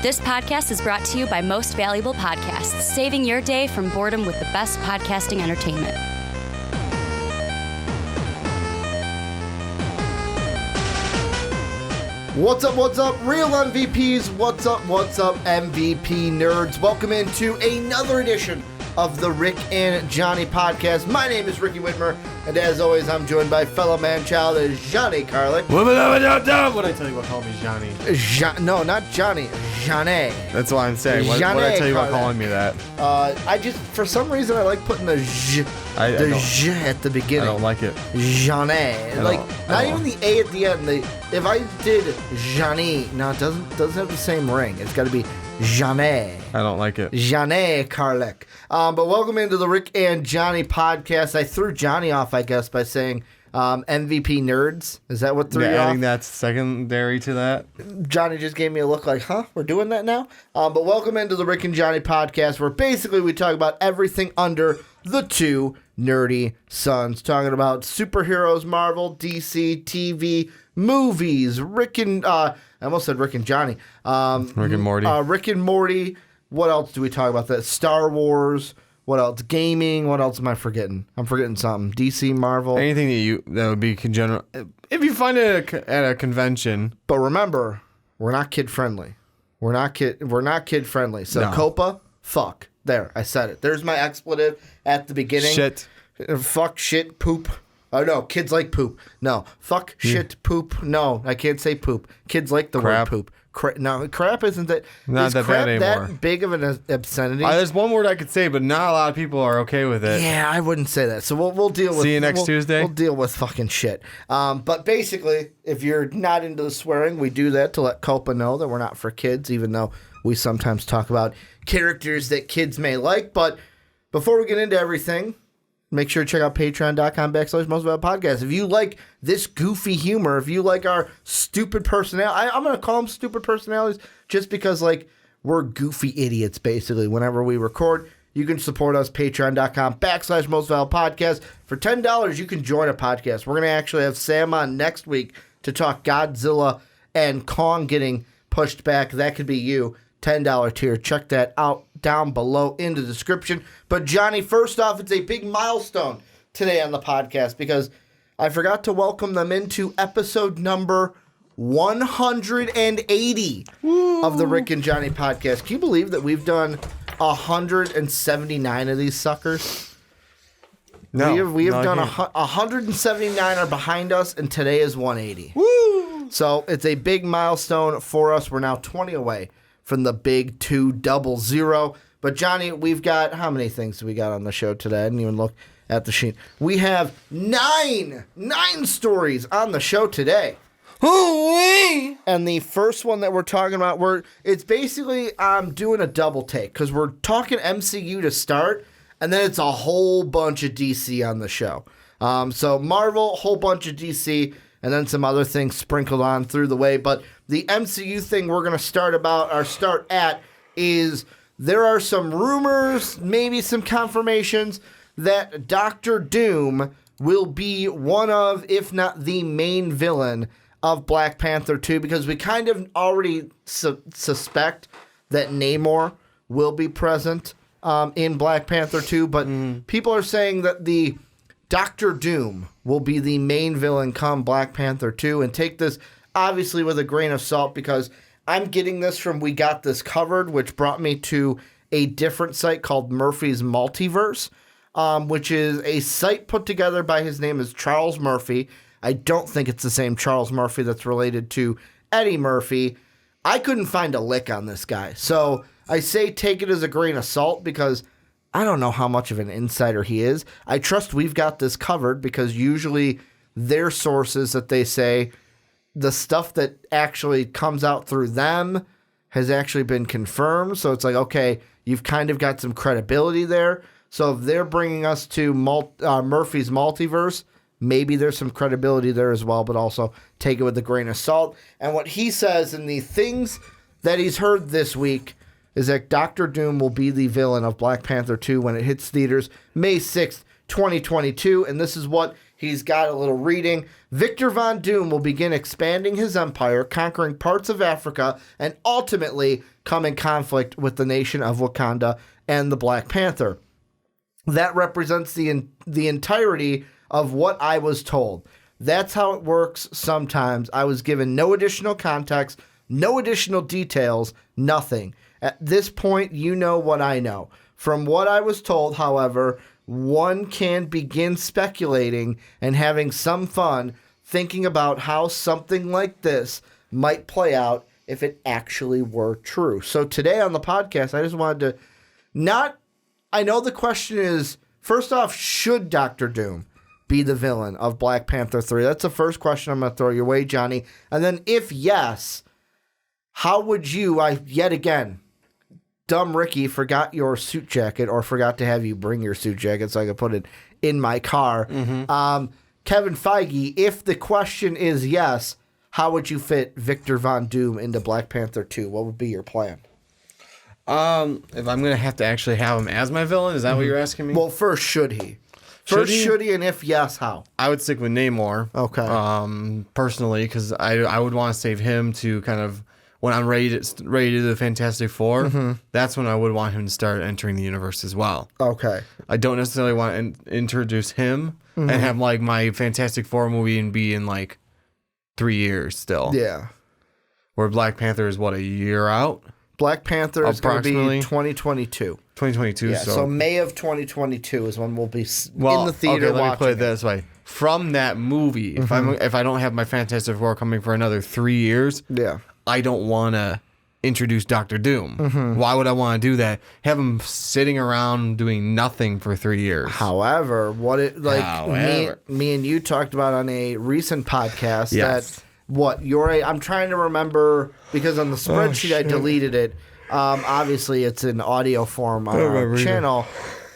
This podcast is brought to you by Most Valuable Podcasts, saving your day from boredom with the best podcasting entertainment. What's up, real MVPs? What's up, MVP nerds? Welcome into another edition of the Rick and Johnny podcast. My name is Ricky Widmer, and as always, I'm joined by fellow Manchild, Johnny Karlic. What I tell you about calling me Johnny? No, not Johnny, Johnny. That's what I'm saying. What I tell you about calling me that? I just, for some reason, I like putting the j at the beginning. I don't like it. Johnny. Not even the A at the end. If I did Johnny, no, it doesn't have the same ring. It's got to be Johnny. I don't like it. Johnny Karlic. But welcome into the Rick and Johnny podcast. I threw Johnny off, I guess, by saying MVP nerds. Is that what threw you off? Adding that secondary to that. Johnny just gave me a look like, huh? We're doing that now? But welcome into the Rick and Johnny podcast, where basically we talk about everything under the two nerdy suns. Talking about superheroes, Marvel, DC, TV, movies, Rick and... I almost said Rick and Johnny. Rick and Morty. Rick and Morty. What else do we talk about? That Star Wars. What else? Gaming. What else am I forgetting? I'm forgetting something. DC, Marvel. Anything that would be general. If you find it at a convention. But remember, we're not kid friendly. We're not kid friendly. So no. Copa, fuck. There, I said it. There's my expletive at the beginning. Shit. Fuck, shit, poop. Oh, no, kids like poop. No, fuck, shit, poop. No, I can't say poop. Kids like the crap. word poop. No, crap isn't that... Not that bad anymore. That big of an obscenity? There's one word I could say, but not a lot of people are okay with it. Yeah, I wouldn't say that. So we'll deal with... See you next Tuesday? We'll deal with fucking shit. But basically, if you're not into the swearing, we do that to let Copa know that we're not for kids, even though we sometimes talk about characters that kids may like. But before we get into everything... Make sure to check out patreon.com/mostvaluablepodcast. If you like this goofy humor, if you like our stupid personality, I'm going to call them stupid personalities just because, we're goofy idiots, basically. Whenever we record, you can support us, patreon.com/mostvaluablepodcast. For $10, you can join a podcast. We're going to actually have Sam on next week to talk Godzilla and Kong getting pushed back. That could be you. $10 tier. Check that out down below in the description. But Johnny, first off, it's a big milestone today on the podcast because I forgot to welcome them into episode number 180 of the Rick and Johnny podcast. Can you believe that we've done 179 of these suckers? No. We have done 179 are behind us, and today is 180. Woo! So it's a big milestone for us. We're now 20 away from the big 200. But Johnny, we've got, how many things do we got on the show today? I didn't even look at the sheet. We have nine stories on the show today. And the first one that we're talking about, it's basically doing a double take because we're talking MCU to start, and then it's a whole bunch of DC on the show. So Marvel, whole bunch of DC, and then some other things sprinkled on through the way. But the MCU thing we're going to start at is there are some rumors, maybe some confirmations, that Doctor Doom will be one of, if not the main villain of Black Panther 2, because we kind of already suspect that Namor will be present in Black Panther 2, but people are saying that the Doctor Doom will be the main villain come Black Panther 2, and take this obviously with a grain of salt because I'm getting this from We Got This Covered, which brought me to a different site called Murphy's Multiverse, which is a site put together by, his name is Charles Murphy. I don't think it's the same Charles Murphy that's related to Eddie Murphy. I couldn't find a lick on this guy. So I say take it as a grain of salt because I don't know how much of an insider he is. I trust We've Got This Covered because usually their sources that they say, the stuff that actually comes out through them has actually been confirmed. So it's like, okay, you've kind of got some credibility there. So if they're bringing us to Murphy's Multiverse, maybe there's some credibility there as well, but also take it with a grain of salt. And what he says in the things that he's heard this week is that Doctor Doom will be the villain of Black Panther 2 when it hits theaters May 6th, 2022. And this is what He's got a little reading. Victor Von Doom will begin expanding his empire, conquering parts of Africa, and ultimately come in conflict with the nation of Wakanda and the Black Panther. That represents the entirety of what I was told. That's how it works sometimes. I was given no additional context, no additional details, nothing. At this point, you know what I know. From what I was told, however, one can begin speculating and having some fun thinking about how something like this might play out if it actually were true. So today on the podcast, I just wanted to I know the question is, first off, should Dr. Doom be the villain of Black Panther 3? That's the first question I'm going to throw your way, Johnny. And then if yes, how would you, yet again, dumb Ricky forgot your suit jacket or forgot to have you bring your suit jacket so I could put it in my car. Kevin Feige, if the question is yes, how would you fit Victor Von Doom into Black Panther 2? What would be your plan? If I'm going to have to actually have him as my villain, is that what you're asking me? Well, first, should he? Should he? And if yes, how? I would stick with Namor. Okay. Personally, because I would want to save him to kind of, when I'm ready to do the Fantastic Four, that's when I would want him to start entering the universe as well. Okay. I don't necessarily want to introduce him and have like my Fantastic Four movie and be in like 3 years still. Yeah. Where Black Panther is what, a year out? Black Panther is going to be 2022. 2022. Yeah, so May of 2022 is when we'll be in the theater okay, let me put it watching this way. From that movie, if I don't have my Fantastic Four coming for another 3 years, Yeah. I don't want to introduce Dr. Doom. Why would I want to do that? Have him sitting around doing nothing for 3 years. However, me and you talked about on a recent podcast that I'm trying to remember because on the spreadsheet I deleted it. Obviously, it's in audio form on our channel,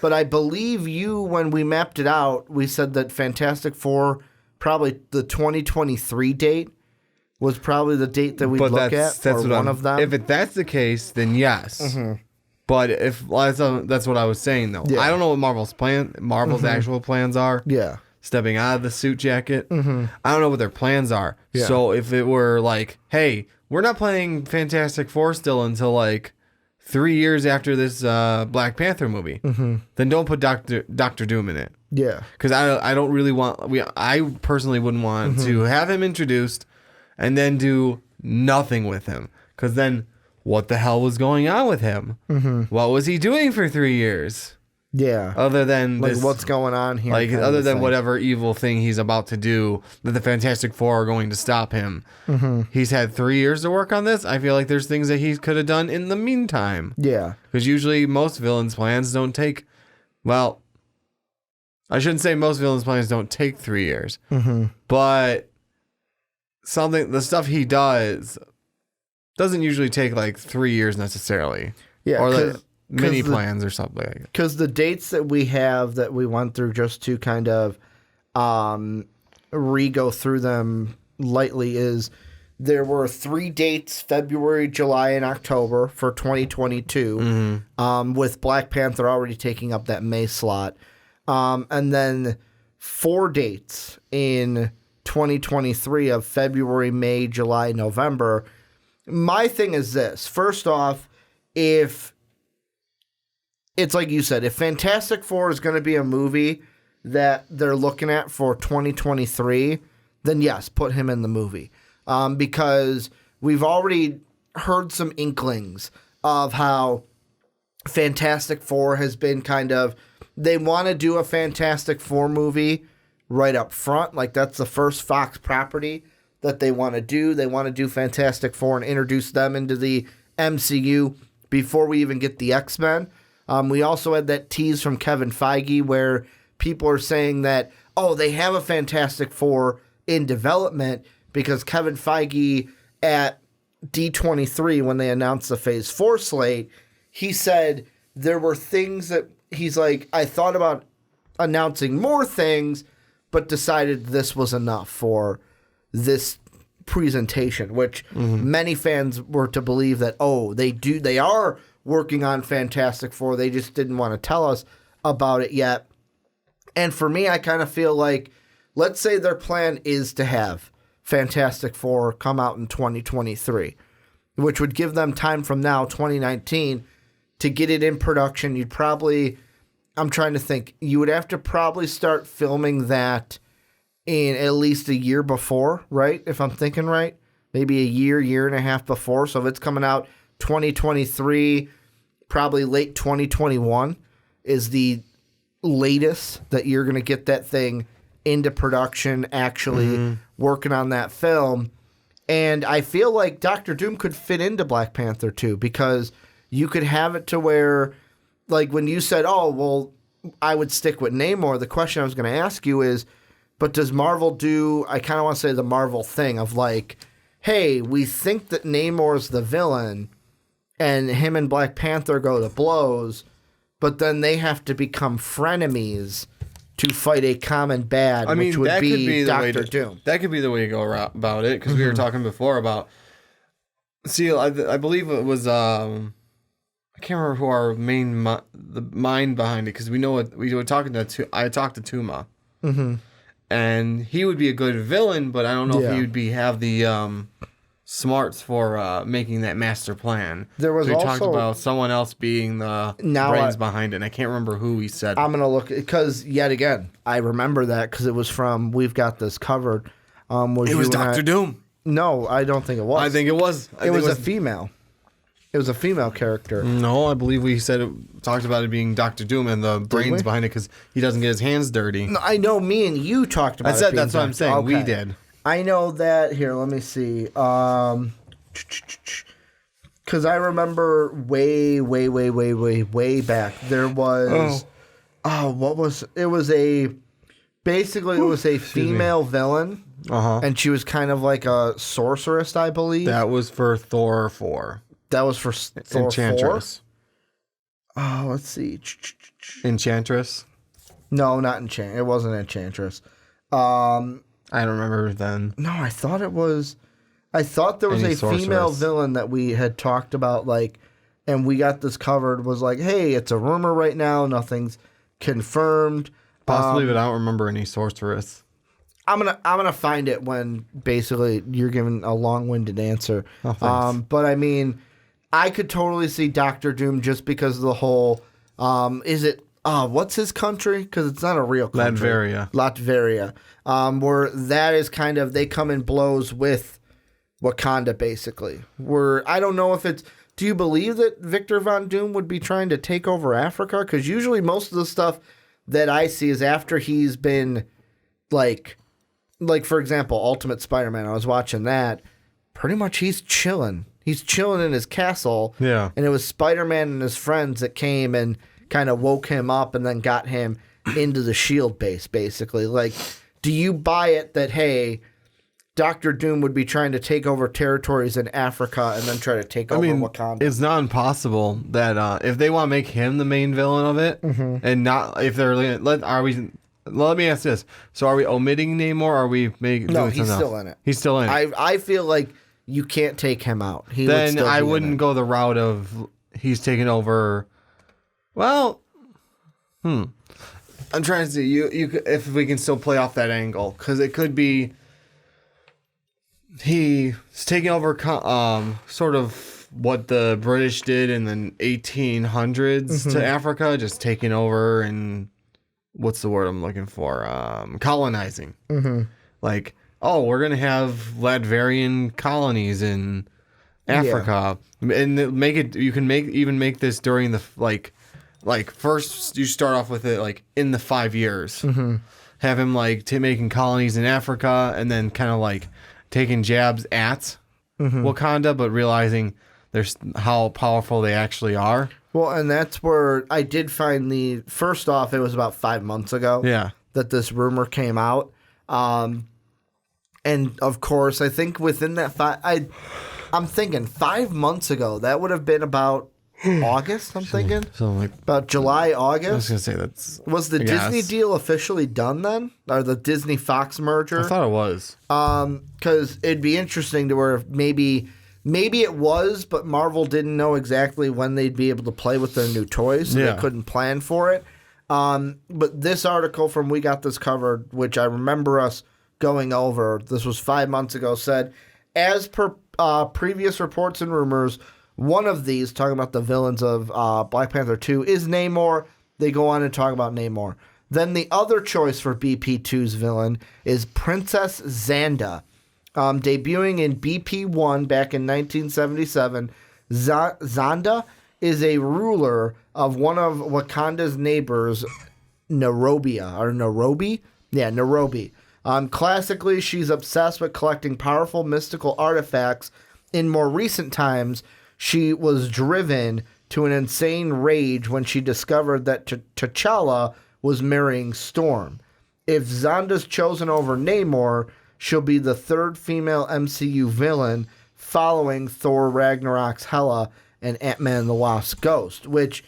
but I believe when we mapped it out, we said that Fantastic Four, probably the 2023 date, was probably the date that we'd look at, or one of them. If that's the case, then yes. But that's what I was saying, though. Yeah. I don't know what Marvel's actual plans are. Yeah. Stepping out of the suit jacket. I don't know what their plans are. Yeah. So if it were like, hey, we're not playing Fantastic Four still until like 3 years after this Black Panther movie, then don't put Dr. Doom in it. Yeah. Because I don't really want... I personally wouldn't want to have him introduced and then do nothing with him. Because then what the hell was going on with him? What was he doing for 3 years? Yeah. Other than like this, what's going on here? Like other than whatever evil thing he's about to do that the Fantastic Four are going to stop him. He's had 3 years to work on this. I feel like there's things that he could have done in the meantime. Yeah. Because usually most villains' plans don't take... Well, I shouldn't say most villains' plans don't take 3 years. But the stuff he doesn't usually take like 3 years necessarily. Yeah. Or like mini plans or something like that. Because the dates that we have that we went through, just to kind of re-go through them lightly, is there were 3 dates, February, July, and October for 2022, with Black Panther already taking up that May slot. And then 4 dates in 2023 of February, May, July, November. My thing is this. First off, if it's like you said, if Fantastic Four is going to be a movie that they're looking at for 2023, then yes, put him in the movie. Because we've already heard some inklings of how Fantastic Four has been kind of... They want to do a Fantastic Four movie right up front. Like, that's the first Fox property that they want to do. They want to do Fantastic Four and introduce them into the MCU before we even get the X-Men. We also had that tease from Kevin Feige where people are saying that, they have a Fantastic Four in development because Kevin Feige at D23, when they announced the Phase 4 slate, he said there were things that he's like, I thought about announcing more things, but decided this was enough for this presentation, which many fans were to believe that, they are working on Fantastic Four. They just didn't want to tell us about it yet. And for me, I kind of feel like let's say their plan is to have Fantastic Four come out in 2023, which would give them time from now, 2019, to get it in production. You'd probably, I'm trying to think, you would have to probably start filming that in at least a year before, right? If I'm thinking right. Maybe a year and a half before. So if it's coming out 2023, probably late 2021 is the latest that you're going to get that thing into production, actually working on that film. And I feel like Doctor Doom could fit into Black Panther too, because you could have it to where, like when you said, oh, well, I would stick with Namor, the question I was going to ask you is, but does Marvel do, I kind of want to say the Marvel thing of like, hey, we think that Namor's the villain, and him and Black Panther go to blows, but then they have to become frenemies to fight a common bad, which would be Doctor Doom. That could be the way to go about it, because we were talking before about... See, I believe it was... I can't remember who our the mind behind it, because we know what... We were talking to... I talked to Tuma. Mm-hmm. And he would be a good villain, but I don't know if he would have the smarts for making that master plan. There was also... We talked about someone else being the brains behind it, and I can't remember who he said. I'm going to look... Because, yet again, I remember that because it was from We've Got This Covered. It was Dr. Doom. No, I don't think it was. I think it was. It was a female. It was a female character. No, I believe we talked about it being Dr. Doom and the brains behind it because he doesn't get his hands dirty. No, I know me and you talked about it. I said that's what I'm saying. Okay. We did. I know that. Here, let me see. Because I remember way back, there was... what was... It was a... Basically, it was a female villain. And she was kind of like a sorceress, I believe. That was for Thor 4. That was for Thor Enchantress. 4? Oh, let's see. Enchantress? No, not Enchantress. It wasn't Enchantress. I don't remember then. No, I thought it was... I thought there was a female villain that we had talked about, like, and We Got This Covered was like, hey, it's a rumor right now. Nothing's confirmed. Possibly, but I don't remember any sorceress. I'm gonna find it when basically you're giving a long-winded answer. Oh, but I mean, I could totally see Doctor Doom just because of the whole. Is it? What's his country? Because it's not a real country. Latveria. Where that is kind of, they come in blows with Wakanda basically. Where I don't know if it's. Do you believe that Victor Von Doom would be trying to take over Africa? Because usually most of the stuff that I see is after he's been like for example, Ultimate Spider-Man, I was watching that. Pretty much he's chilling. He's chilling in his castle. Yeah. And it was Spider-Man and his friends that came and kind of woke him up and then got him into the S.H.I.E.L.D. base, basically. Like, do you buy it that, hey, Doctor Doom would be trying to take over territories in Africa and then try to take over Wakanda? It's not impossible that if they want to make him the main villain of it, and not if they're let me ask this: so are we omitting Namor? Or are we making? No, he's still in it. He's still in it. I feel like you can't take him out. Then I wouldn't go the route of he's taking over. Well, I'm trying to see you if we can still play off that angle, because it could be he's taking over sort of what the British did in the 1800s to Africa, just taking over and what's the word I'm looking for? Colonizing. Like, oh, we're gonna have Latvian colonies in Africa, and make it. You can make this during the like first you start off with it like in the 5 years. Have him like making colonies in Africa, and then kind of like taking jabs at Wakanda, but realizing there's how powerful they actually are. Well, and that's where I did find first off, it was about 5 months ago that this rumor came out. And of course, I think within that I'm thinking 5 months ago, that would have been about August, I'm thinking. So like about July, August. I was going to say that's... Was the Disney deal officially done then? Or the Disney-Fox merger? I thought it was. Because it'd be interesting to where maybe it was, but Marvel didn't know exactly when they'd be able to play with their new toys, so they couldn't plan for it. But this article from We Got This Covered, which I remember us going over, this was 5 months ago, said, as per previous reports and rumors, one of these, talking about the villains of Black Panther 2, is Namor. They go on and talk about Namor. Then the other choice for BP2's villain is Princess Xanda. Debuting in BP1 back in 1977, Xanda is a ruler of one of Wakanda's neighbors, Nairobi. Yeah, Nairobi. Classically, she's obsessed with collecting powerful mystical artifacts. In more recent times, she was driven to an insane rage when she discovered that T'Challa was marrying Storm. If Xanda's chosen over Namor, she'll be the third female MCU villain following Thor Ragnarok's Hela and Ant-Man and the Wasp's Ghost, which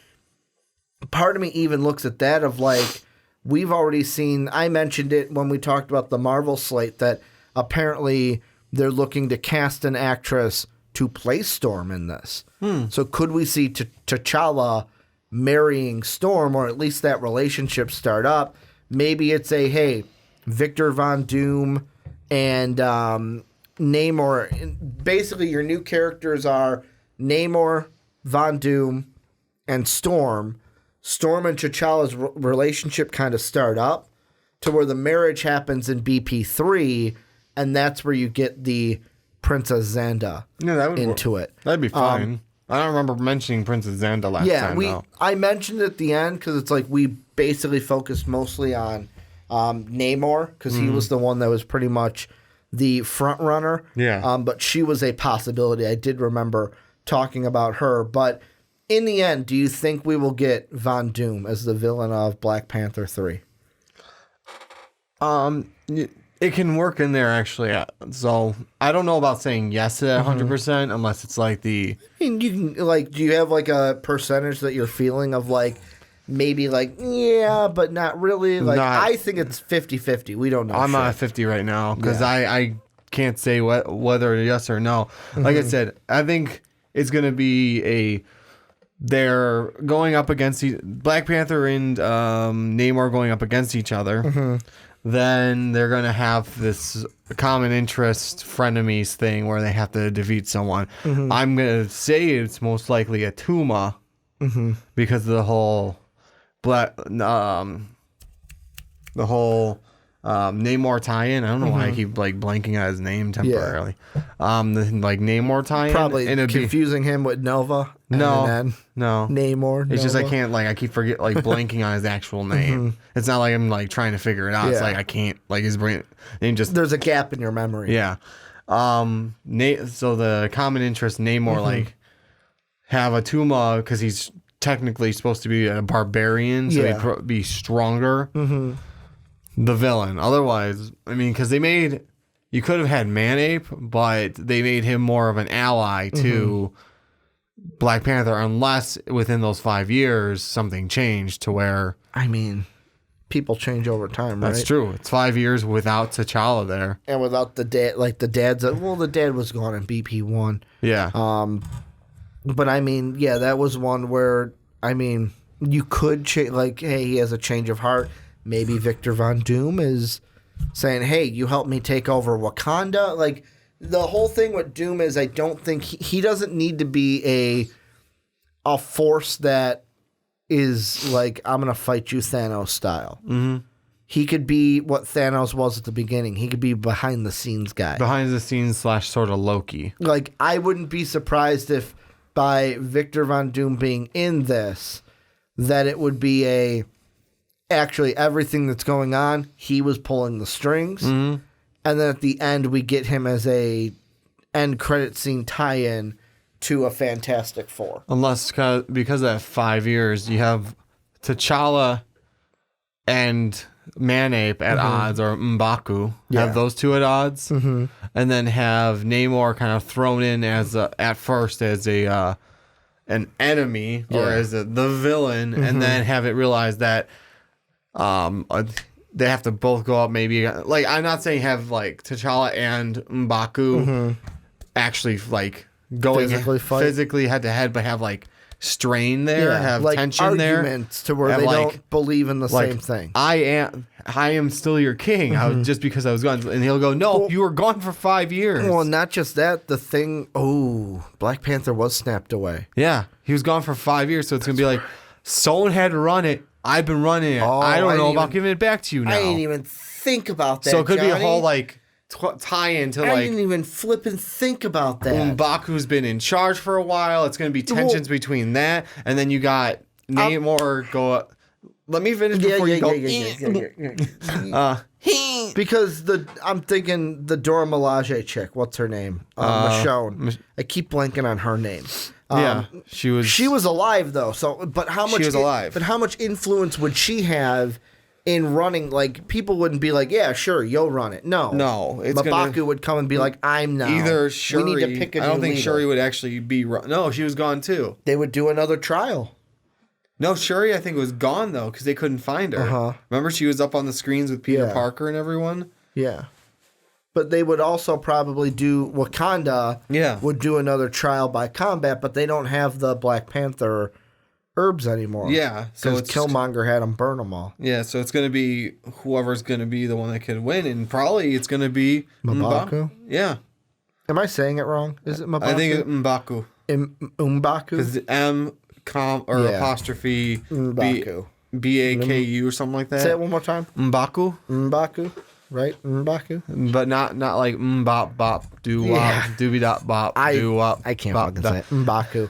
part of me even looks at that of like, we've already seen, I mentioned it when we talked about the Marvel slate, that apparently they're looking to cast an actress to play Storm in this. So could we see T'Challa marrying Storm, or at least that relationship start up? Maybe it's hey, Victor Von Doom and Namor. Basically, your new characters are Namor, Von Doom, and Storm. Storm and T'Challa's relationship kind of start up to where the marriage happens in BP3, and that's where you get the Princess Xanda into it. That'd be fine. I don't remember mentioning Princess Xanda last time. Yeah, I mentioned it at the end because it's like we basically focused mostly on Namor because he was the one that was pretty much the front runner. Yeah. But she was a possibility. I did remember talking about her. But in the end, do you think we will get Von Doom as the villain of Black Panther 3? It can work in there, actually. So I don't know about saying yes to that 100% unless it's like the... I mean, you can, like, do you have like a percentage that you're feeling of like, maybe like, yeah, but not really? Like, I think it's 50-50. We don't know. I'm at 50 right now because I can't say whether yes or no. Like I said, I think it's going to be they're going up against Black Panther and Namor going up against each other. Then they're going to have this common interest frenemies thing where they have to defeat someone. I'm going to say it's most likely a Tuma because of the whole Namor tie-in. I don't know why I keep like blanking on his name temporarily. The Namor tie-in. Probably confusing him with Nova. No. Namor. It's just I can't I keep blanking on his actual name. It's not like I'm like trying to figure it out. It's like I can't his brain name just. There's a gap in your memory. Yeah. So the common interest Namor have a Tuma because he's technically supposed to be a barbarian, so he'd be stronger. The villain. Otherwise, I mean, because you could have had Man-Ape, but they made him more of an ally to Black Panther, unless within those 5 years something changed to where. I mean, people change over time, right? That's true. It's 5 years without T'Challa there, and without the dad. Like the dad's. The dad was gone in BP1. Yeah. But I mean, yeah, that was one where you could change. Hey, he has a change of heart. Maybe Victor Von Doom is saying, hey, you helped me take over Wakanda. Like, the whole thing with Doom is I don't think he doesn't need to be a force that is like, I'm going to fight you Thanos style. He could be what Thanos was at the beginning. He could be behind the scenes guy. Behind the scenes / sort of Loki. Like, I wouldn't be surprised if by Victor Von Doom being in this, that it would be actually everything that's going on, he was pulling the strings. And then at the end, we get him as a end credit scene tie-in to a Fantastic Four. Unless, because of that 5 years, you have T'Challa and Man-Ape at odds, or M'Baku. Have those two at odds. And then have Namor kind of thrown in as at first as an enemy, or as the villain, and then have it realized that they have to both go up. Maybe like, I'm not saying have like T'Challa and M'Baku actually like going physically head to head, but have like strain there, have like tension there, arguments to where have they like- don't believe in the like, same thing. I am still your king. Just because I was gone, and he'll go, no, you were gone for 5 years. Well, not just that. The thing. Oh, Black Panther was snapped away. Yeah, he was gone for 5 years, so it's gonna be like someone had to run it. I've been running it. Oh, I don't know didn't about even- giving it back to you now. I didn't even think about that. So it could be a Johnny. whole like tie-in to I like didn't even flip and think about that. M'Baku's been in charge for a while. It's going to be tensions between that, and then you got Namor go. Let me finish before you go. Because I'm thinking the Dora Milaje chick. What's her name? Michonne. I keep blanking on her name. Yeah, she was. She was alive though. So, but how much? She was alive. But how much influence would she have in running? Like people wouldn't be like, "Yeah, sure, you'll run it." No, it's M'Baku would come and be like, "I'm now." either Shuri. We need to pick a I don't new think leader. Shuri would actually be. No, she was gone too. They would do another trial. No, Shuri, I think was gone though because they couldn't find her. Uh-huh. Remember, she was up on the screens with Peter Yeah. Parker and everyone. Yeah. But they would also probably do Wakanda. Yeah. Would do another trial by combat, but they don't have the Black Panther herbs anymore. Yeah, so because it's Killmonger had them burn them all. Yeah, so it's going to be whoever's going to be the one that can win, and probably it's going to be M'Baku? Yeah, Am I saying it wrong? Is it M'Baku? I think it's M'Baku M'Baku. because apostrophe M'Baku. BAKU or something like that. Say it one more time. M'Baku, M'Baku. Right? M'Baku. but not like bop bop do wop Yeah. doobie dop bop do wop. I can't bop, fucking dop. say it. M'Baku.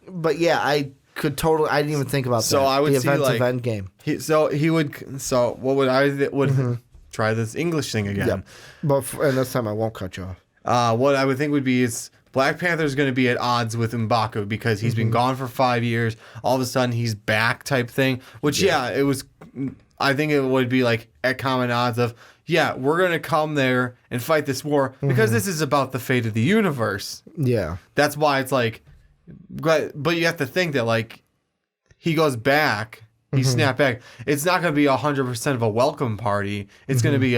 But yeah, I could totally. I didn't even think about So that. I would the see, events like- of Endgame. What would I would try this English thing again? Yeah. But and this time I won't cut you off. What I would think would be is Black Panther is going to be at odds with M'Baku because he's been gone for 5 years. All of a sudden, he's back type thing. Which, it was. I think it would be like at common odds of, we're going to come there and fight this war because this is about the fate of the universe. Yeah. That's why it's like, but you have to think that like he goes back, he snapped back. It's not going to be 100% of a welcome party. It's going to be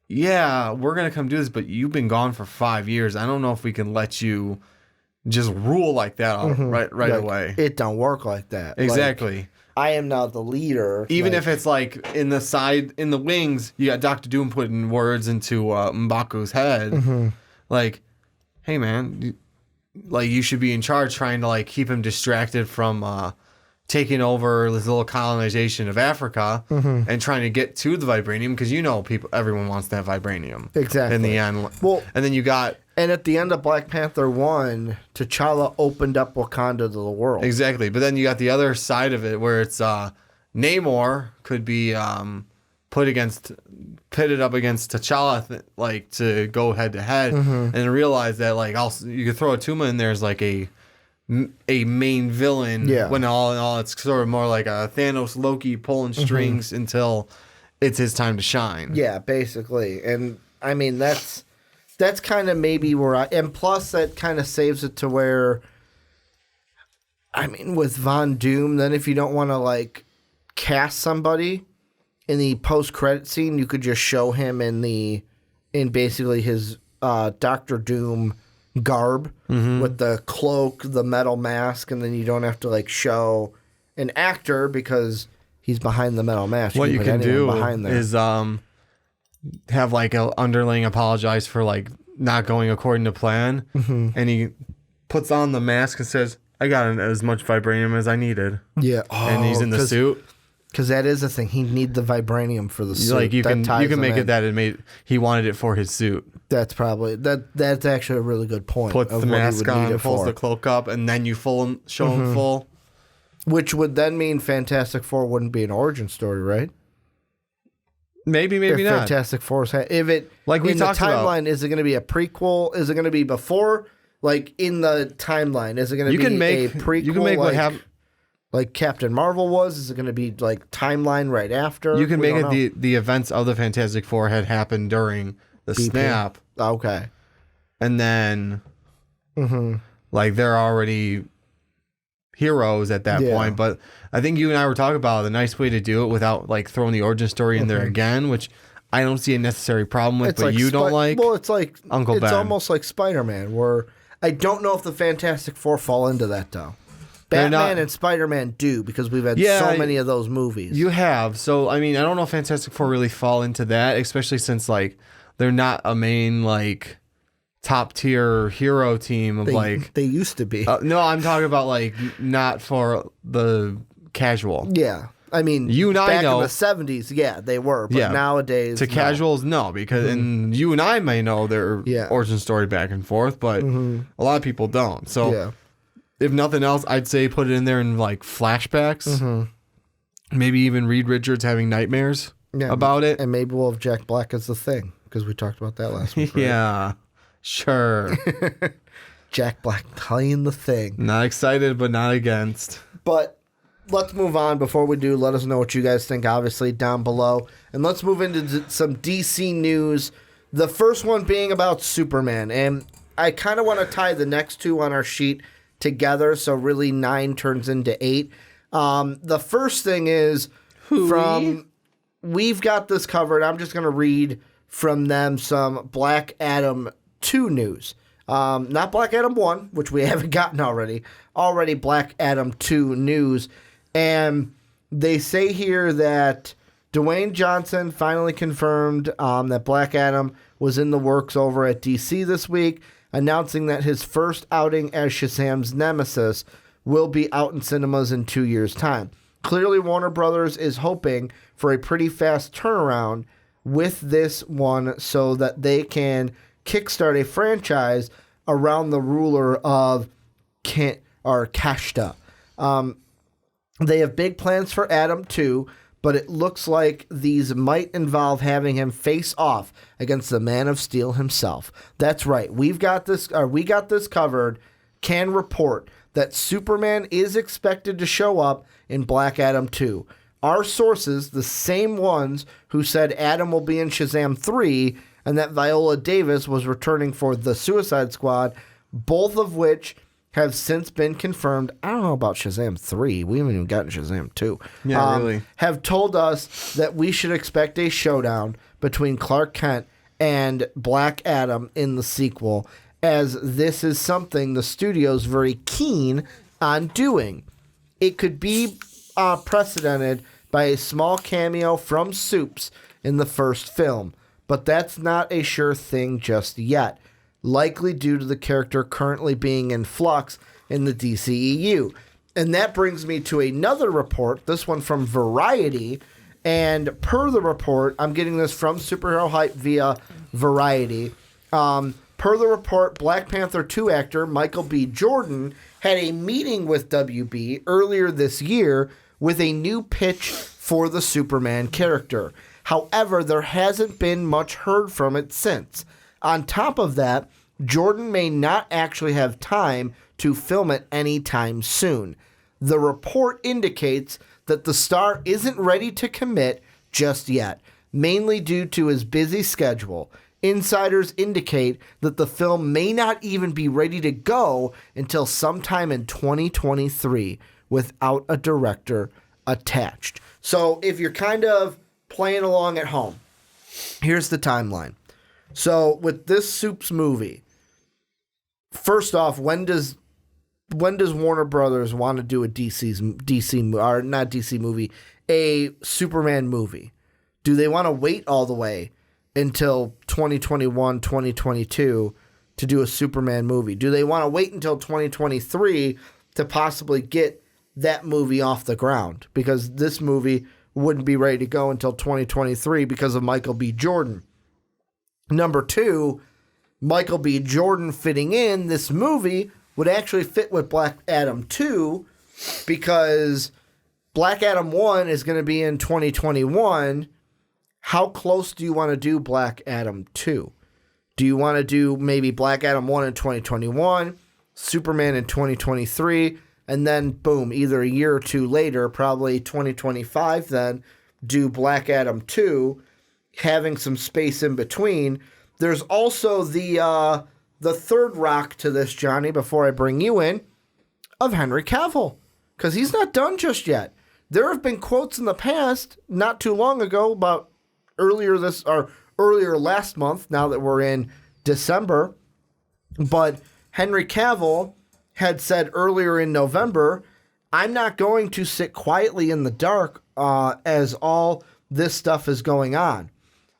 we're going to come do this, but you've been gone for 5 years. I don't know if we can let you just rule like that right Like, away. It don't work like that. Exactly. Like, I am now the leader. Even like, if it's like in the wings, you got Dr. Doom putting words into M'Baku's head. Like, hey man, you should be in charge, trying to like keep him distracted from taking over this little colonization of Africa and trying to get to the vibranium because everyone wants that vibranium. Exactly. In the end. Well, and then you got and at the end of Black Panther 1, T'Challa opened up Wakanda to the world. exactly, but then you got the other side of it where it's Namor could be pitted up against T'Challa, like to go head to head, and realize that like also you could throw Atuma in there as like a main villain. Yeah. When all in all, it's sort of more like a Thanos Loki pulling strings until it's his time to shine. Yeah, basically. And I mean that's kind of maybe where and plus that kind of saves it to where I mean with Von Doom, then if you don't want to like cast somebody in the post-credit scene, you could just show him in basically his Doctor Doom garb with the cloak, the metal mask, and then you don't have to like show an actor because he's behind the metal mask. What you put can anyone do behind there. is have like an underling apologize for like not going according to plan, and he puts on the mask and says, "I got as much vibranium as I needed," yeah, and he's in the suit. Because that is the thing. He need the vibranium for the suit. Like you can make him it that he wanted it for his suit. That's probably that's actually a really good point. Puts of the what he mask would need on, it pulls for. the cloak up, and then you show him full. Which would then mean Fantastic Four wouldn't be an origin story, right? Maybe If not. Fantastic Four's if it Like we in the talked about. timeline, is it going to be a prequel? Is it going to be before? Like in the timeline, is it going to be a prequel? You can make what happened. like Captain Marvel was. Is it going to be like timeline right after? You can We make don't it the events of the Fantastic Four had happened during the BP. snap, Okay. and then like they're already heroes at that Yeah. point. But I think you and I were talking about the nice way to do it without like throwing the origin story in there again, which I don't see a necessary problem with. It's but like you don't like. Well, it's like Uncle It's Ben. almost like Spider-Man, where I don't know if the Fantastic Four fall into that though. Batman and Spider-Man do, because we've had so many of those movies. You have. So, I mean, I don't know if Fantastic Four really fall into that, especially since, like, they're not a main, like, top-tier hero team of, They used to be. No, I'm talking about, like, not for the casual. Yeah. I mean, you and I back know, in the 70s, they were. But nowadays, to casuals, no. Because, and you and I may know their origin story back and forth, but a lot of people don't. So, if nothing else, I'd say put it in there in, like, flashbacks. Maybe even Reed Richards having nightmares about it. And maybe we'll have Jack Black as the Thing, because we talked about that last week. Right? Yeah, sure. Jack Black playing the Thing. Not excited, but not against. But let's move on. Before we do, let us know what you guys think, obviously, down below. And let's move into some DC news. The first one being about Superman. And I kind of want to tie the next two on our sheet together, so really 9 turns into 8. The first thing is We've Got This Covered. I'm just going to read from them some Black Adam 2 news. Not Black Adam 1, which we haven't gotten already. Already Black Adam 2 news. And they say here that Dwayne Johnson finally confirmed that Black Adam was in the works over at DC this week, announcing that his first outing as Shazam's nemesis will be out in cinemas in 2 years' time. Clearly, Warner Brothers is hoping for a pretty fast turnaround with this one so that they can kickstart a franchise around the ruler of Kashta. They have big plans for Adam 2, but it looks like these might involve having him face off against the Man of Steel himself. That's right. We Got This Covered can report that Superman is expected to show up in Black Adam 2. Our sources, the same ones who said Adam will be in Shazam 3 and that Viola Davis was returning for the Suicide Squad, both of which have since been confirmed. I don't know about Shazam 3. We haven't even gotten Shazam 2. Yeah, really. Have told us that we should expect a showdown between Clark Kent and Black Adam in the sequel, as this is something the studio's very keen on doing. It could be precedented by a small cameo from Supes in the first film, but that's not a sure thing just yet, likely due to the character currently being in flux in the DCEU. And that brings me to another report, this one from Variety, and per the report, I'm getting this from Superhero Hype via Variety. Per the report, Black Panther 2 actor Michael B. Jordan had a meeting with WB earlier this year with a new pitch for the Superman character. However, there hasn't been much heard from it since. On top of that, Jordan may not actually have time to film it anytime soon. The report indicates that the star isn't ready to commit just yet, mainly due to his busy schedule. Insiders indicate that the film may not even be ready to go until sometime in 2023 without a director attached. So if you're kind of playing along at home, here's the timeline. So with this Supes movie, first off, when does Warner Brothers want to do a a Superman movie? Do they want to wait all the way until 2021, 2022 to do a Superman movie? Do they want to wait until 2023 to possibly get that movie off the ground? Because this movie wouldn't be ready to go until 2023 because of Michael B. Jordan. Number 2, Michael B. Jordan fitting in this movie would actually fit with Black Adam 2 because Black Adam 1 is going to be in 2021. How close do you want to do Black Adam 2? Do you want to do maybe Black Adam 1 in 2021, Superman in 2023, and then boom, either a year or two later, probably 2025 then, do Black Adam 2, having some space in between? There's also the third rock to this, Johnny, before I bring you in, of Henry Cavill, because he's not done just yet. There have been quotes in the past, not too long ago, about earlier last month, now that we're in December, but Henry Cavill had said earlier in November I'm not going to sit quietly in the dark as all this stuff is going on.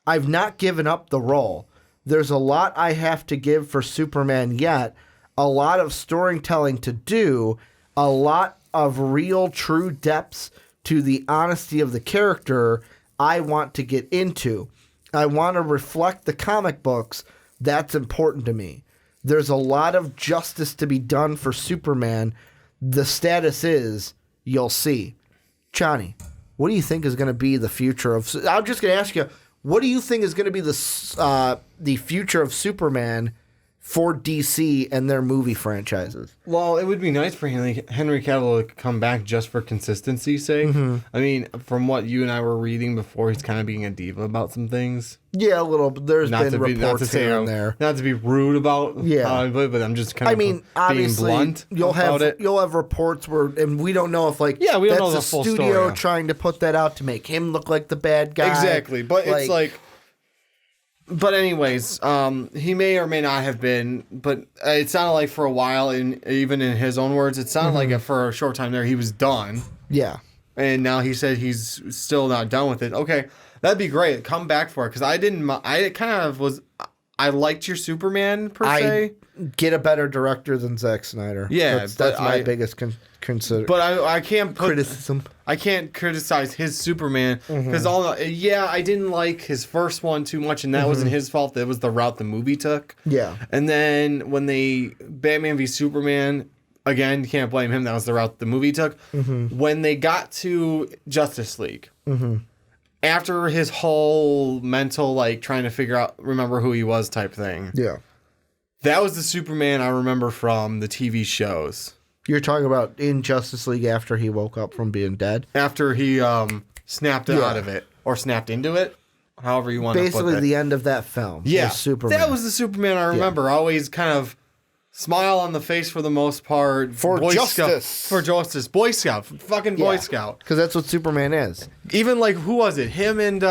I've not given up the role. There's a lot I have to give for Superman yet, a lot of storytelling to do, a lot of real true depths to the honesty of the character I want to get into. I want to reflect the comic books. That's important to me. There's a lot of justice to be done for Superman. The status is, you'll see. Johnny, what do you think is going to be the future of... I'm just going to ask you, what do you think is going to be the future of Superman for DC and their movie franchises? Well, it would be nice for Henry Cavill to come back just for consistency's sake. Mm-hmm. I mean, from what you and I were reading before, he's kind of being a diva about some things. Yeah, a little. There's been reports here and there. Not to be rude about, but I'm just kind of being blunt. You'll have reports where, and we don't know if we don't know the full studio story, yeah. Trying to put that out to make him look like the bad guy. Exactly, but it's like. But anyways, he may or may not have been, but it sounded like for a while, and even in his own words, it sounded like for a short time there he was done. Yeah. And now he said he's still not done with it. Okay, that'd be great. Come back for it, because I liked your Superman, per se. Get a better director than Zack Snyder. Yeah, that's my biggest concern. But I can't put criticism. I can't criticize his Superman because I didn't like his first one too much, and that wasn't his fault. That was the route the movie took. Yeah. And then when Batman v Superman, again, you can't blame him. That was the route the movie took. When they got to Justice League. After his whole mental, trying to remember who he was type thing. Yeah. That was the Superman I remember from the TV shows. You're talking about in Justice League after he woke up from being dead? After he snapped out of it. Or snapped into it. However you want to put it. Basically the end of that film. Yeah. Was Superman. That was the Superman I remember. Yeah. Always kind of smile on the face for the most part. For justice. For justice. Boy Scout. Fucking Boy Scout. Because that's what Superman is. Even who was it? Him and...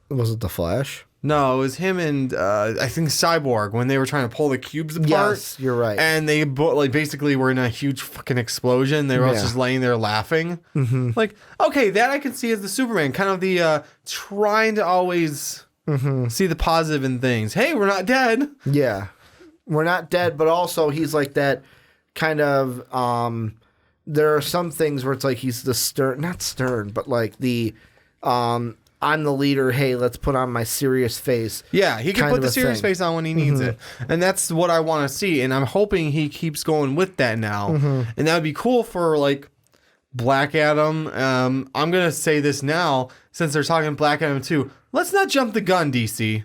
Was it The Flash? No, it was him and I think Cyborg when they were trying to pull the cubes apart. Yes, you're right. And they basically were in a huge fucking explosion. They were all just laying there laughing. Okay, that I can see as the Superman, kind of the trying to always see the positive in things. Hey, we're not dead. Yeah, we're not dead, but also he's like that kind of. There are some things where it's like he's the not stern, but the. I'm the leader. Hey, let's put on my serious face. Yeah, he can put the serious face on when he needs it. And that's what I want to see. And I'm hoping he keeps going with that now. And that would be cool for Black Adam. I'm going to say this now, since they're talking Black Adam 2. Let's not jump the gun, DC.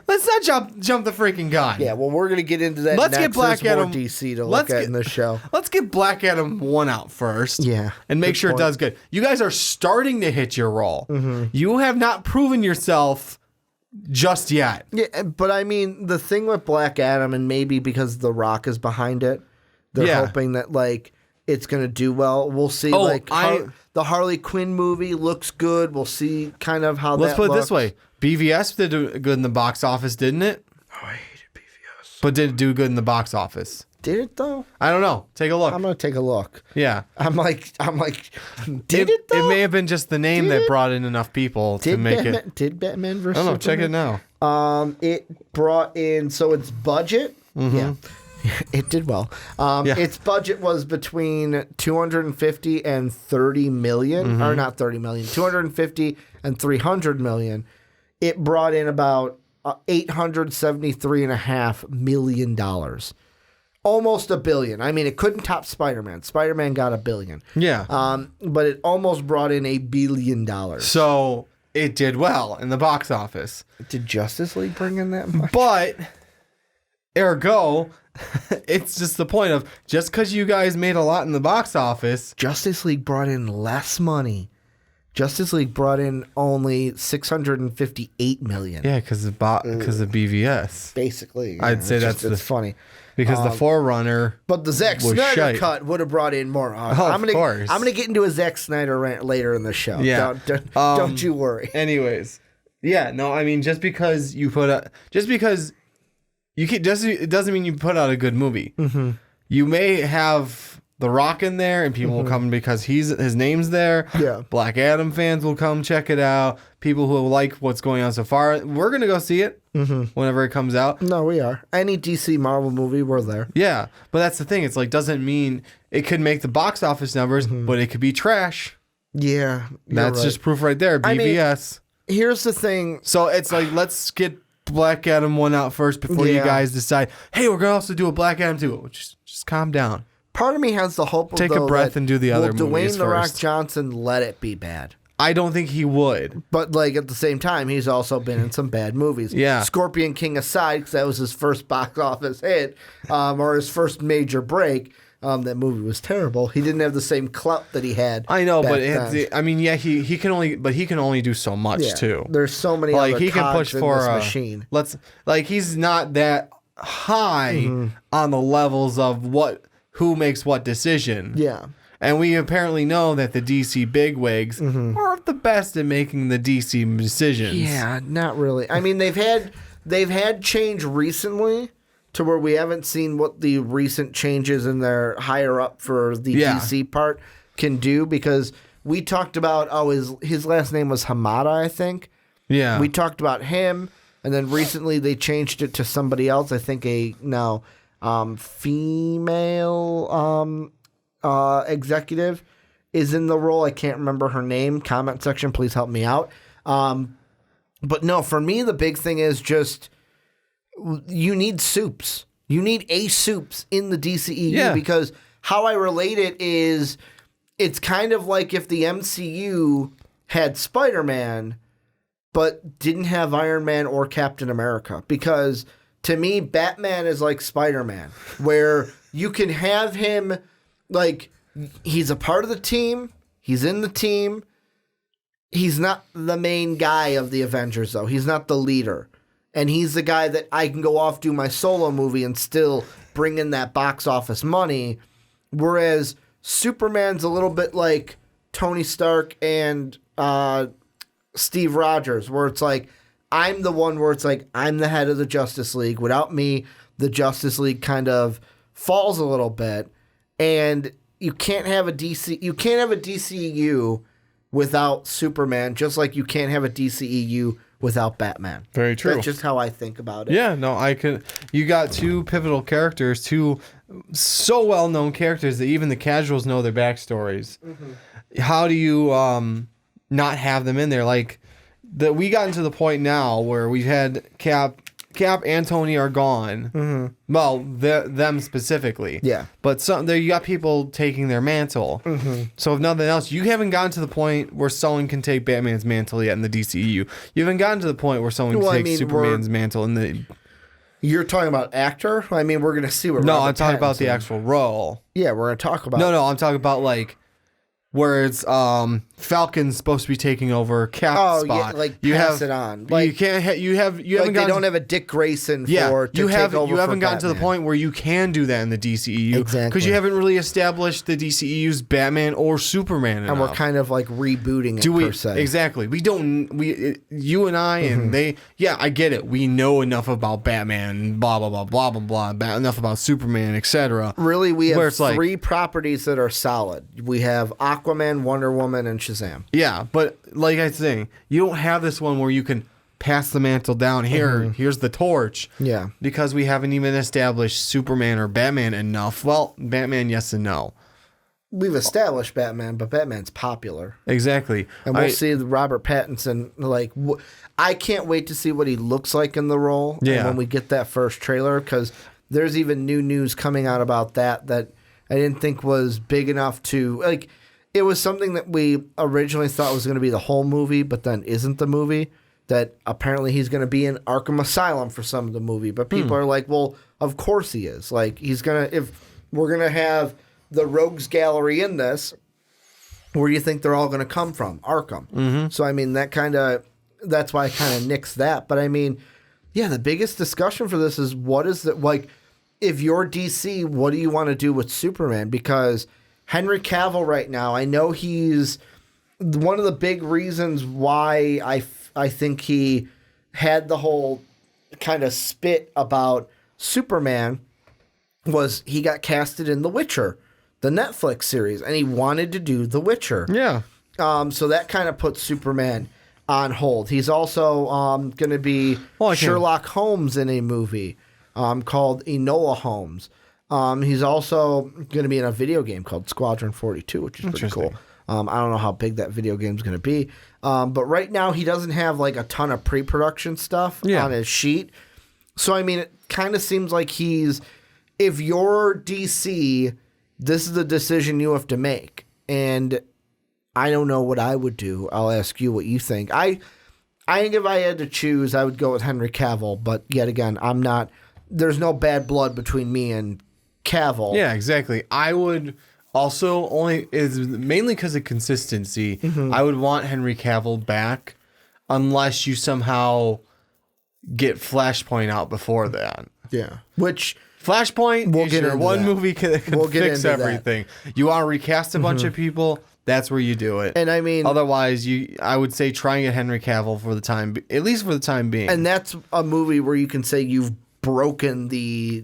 Let's not jump the freaking gun. Yeah, well, we're going to get into that next. Get Black Adam more DC to look at in this show. Let's get Black Adam 1 out first. Yeah. And make sure it does good. You guys are starting to hit your role. You have not proven yourself just yet. Yeah, but I mean, the thing with Black Adam, and maybe because The Rock is behind it, they're hoping that, it's going to do well. We'll see. The Harley Quinn movie looks good. We'll see kind of how Let's put it this way. BVS did good in the box office, didn't it? Oh, I hated BVS. But did it do good in the box office? Did it, though? I don't know. Take a look. I'm going to take a look. Yeah. I'm like, did it, though? It may have been just the name that brought in enough people to make it. Did Batman versus I don't know. Check it now. It brought in, so its budget, it did well. Its budget was between 250 and 30 million, or not 30 million, 250 and 300 million. It brought in about $873.5 million. Almost $1 billion. I mean, it couldn't top Spider-Man. Spider-Man got $1 billion. Yeah. But it almost brought in $1 billion. So it did well in the box office. Did Justice League bring in that much? But, ergo, it's just the point of just because you guys made a lot in the box office. Justice League brought in less money. Justice League brought in only $658 million. Yeah, because of BVS. Basically, I'd say it's funny because the Forerunner. But the Zack Snyder cut would have brought in more. Of course. I'm gonna get into a Zack Snyder rant later in the show. Yeah, don't you worry. Anyways, yeah, no, I mean just because you it doesn't mean you put out a good movie. You may have The Rock in there, and people will come because his name's there. Yeah. Black Adam fans will come check it out. People who like what's going on so far, we're gonna go see it whenever it comes out. No, we are. Any DC Marvel movie, we're there. Yeah, but that's the thing. It's like doesn't mean it could make the box office numbers, but it could be trash. Yeah, That's right. just proof right there. BBS. Here's the thing. So it's like let's get Black Adam 1 out first before you guys decide. Hey, we're gonna also do a Black Adam 2. Just calm down. Part of me has the hope of Take a breath and do the other will movies Dwayne The Rock first. Johnson let it be bad? I don't think he would. But like at the same time, he's also been in some bad movies. Yeah. Scorpion King aside, because that was his first box office hit, or his first major break. That movie was terrible. He didn't have the same clout that he had. I know, back but then. I mean, yeah, he can only do so much too. There's so many Like other he can cogs push in for this a machine. he's not that high on the levels of who makes what decision. Yeah. And we apparently know that the DC bigwigs aren't the best at making the DC decisions. Yeah, not really. I mean, they've had change recently to where we haven't seen what the recent changes in their higher up for the DC part can do, because we talked about his last name was Hamada, I think. Yeah. We talked about him, and then recently they changed it to somebody else. I think female executive is in the role. I can't remember her name. Comment section, please help me out. But no, for me, the big thing is just you need soups. You need soups in the DCEU because how I relate it is it's kind of like if the MCU had Spider-Man but didn't have Iron Man or Captain America, because to me, Batman is like Spider-Man, where you can have him, like, he's a part of the team, he's in the team, he's not the main guy of the Avengers, though. He's not the leader. And he's the guy that I can go off, do my solo movie, and still bring in that box office money, whereas Superman's a little bit like Tony Stark and Steve Rogers, where it's like, I'm the one where it's like, I'm the head of the Justice League. Without me, the Justice League kind of falls a little bit. And you can't have a DCEU without Superman, just like you can't have a DCEU without Batman. Very true. That's just how I think about it. Yeah, no, you got two pivotal characters, two so well-known characters that even the casuals know their backstories. How do you not have them in there? Like, we got into the point now where we've had Cap and Tony are gone. Well, them specifically. Yeah. But you got people taking their mantle. So if nothing else, you haven't gotten to the point where someone can take Batman's mantle yet in the DCEU. You haven't gotten to the point where someone can take Superman's mantle in the... You're talking about actor? I mean, we're going to see what No, Robert I'm talking about Pattinson- the actual role. Yeah, we're going to talk about... No, I'm talking about, like, where it's Falcon's supposed to be taking over Cap's spot. Yeah, like pass it on. Like, you can't. You haven't. They don't have a Dick Grayson Yeah, to you take over. You haven't for gotten to the Batman. point where you can do that in the DCEU. Exactly. Because you haven't really established the DCEU's Batman or Superman enough. And we're kind of like rebooting it per se. Exactly. We don't. You and I and they. Yeah, I get it. We know enough about Batman. Blah blah blah blah blah blah. Enough about Superman, etc. Really, we Where have it's like- three properties that are solid. We have Aquaman, Wonder Woman, and Shazam. Yeah, but like I was saying, you don't have this one where you can pass the mantle down here. Here's the torch. Yeah. Because we haven't even established Superman or Batman enough. Well, Batman, yes and no. We've established Batman, but Batman's popular. Exactly. And we'll see Robert Pattinson. Like, I can't wait to see what he looks like in the role. Yeah. And when we get that first trailer, because there's even new news coming out about that I didn't think was big enough to, like, it was something that we originally thought was going to be the whole movie, but then isn't the movie. That apparently he's going to be in Arkham Asylum for some of the movie. But people are like, well, of course he is. Like, he's going to, if we're going to have the Rogues Gallery in this, where do you think they're all going to come from? Arkham. So, I mean, that's why I kind of nixed that. But, I mean, yeah, the biggest discussion for this is what is the, like, if you're DC, what do you want to do with Superman? Because Henry Cavill right now, I know he's one of the big reasons why I think he had the whole kind of spit about Superman was he got casted in The Witcher, the Netflix series, and he wanted to do The Witcher. Yeah. So that kind of puts Superman on hold. He's also going to be Sherlock Holmes in a movie called Enola Holmes. He's also going to be in a video game called Squadron 42, which is pretty cool. I don't know how big that video game is going to be. But right now he doesn't have like a ton of pre-production stuff on his sheet. So, I mean, it kind of seems like if you're DC, this is the decision you have to make. And I don't know what I would do. I'll ask you what you think. I think if I had to choose, I would go with Henry Cavill. But yet again, there's no bad blood between me and Cavill. Yeah, exactly. I would also mainly because of consistency. I would want Henry Cavill back unless you somehow get Flashpoint out before that. Yeah. Which Flashpoint we'll get into one movie can fix everything. That. You want to recast a bunch of people, that's where you do it. And I mean, otherwise, I would say try and get Henry Cavill at least for the time being. And that's a movie where you can say you've broken the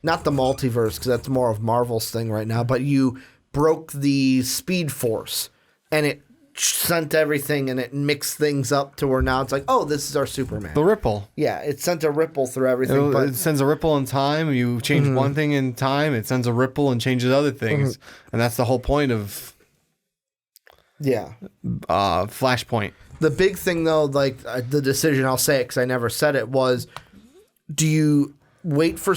not the multiverse because that's more of Marvel's thing right now, but you broke the Speed Force and it sent everything and it mixed things up to where now it's like, oh, this is our Superman. The ripple. Yeah, it sent a ripple through everything. It sends a ripple in time. You change one thing in time, it sends a ripple and changes other things. And that's the whole point of Flashpoint. The big thing, though, the decision, I'll say it because I never said it, was do you wait for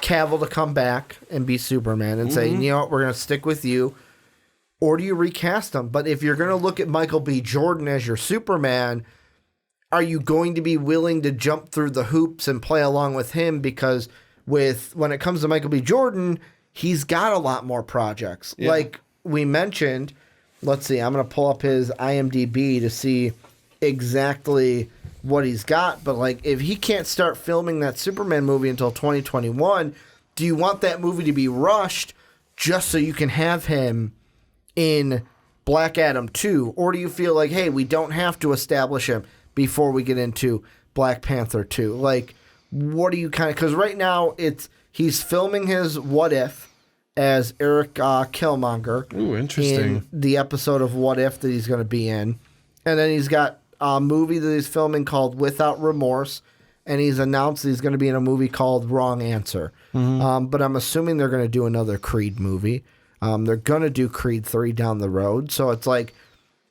Cavill to come back and be Superman and say, you know what, we're going to stick with you, or do you recast him? But if you're going to look at Michael B. Jordan as your Superman, are you going to be willing to jump through the hoops and play along with him? Because when it comes to Michael B. Jordan, he's got a lot more projects. Yeah. Like we mentioned, let's see, I'm going to pull up his IMDb to see exactly what he's got. But if he can't start filming that Superman movie until 2021, do you want that movie to be rushed just so you can have him in Black Adam 2? Or do you feel like, hey, we don't have to establish him before we get into Black Panther 2? What do you because right now he's filming his What If as Eric Killmonger. Ooh, interesting. In the episode of What If that he's going to be in. And then he's got a movie that he's filming called Without Remorse, and he's announced he's going to be in a movie called Wrong Answer. But I'm assuming they're going to do another Creed movie. They're going to do Creed 3 down the road. So it's like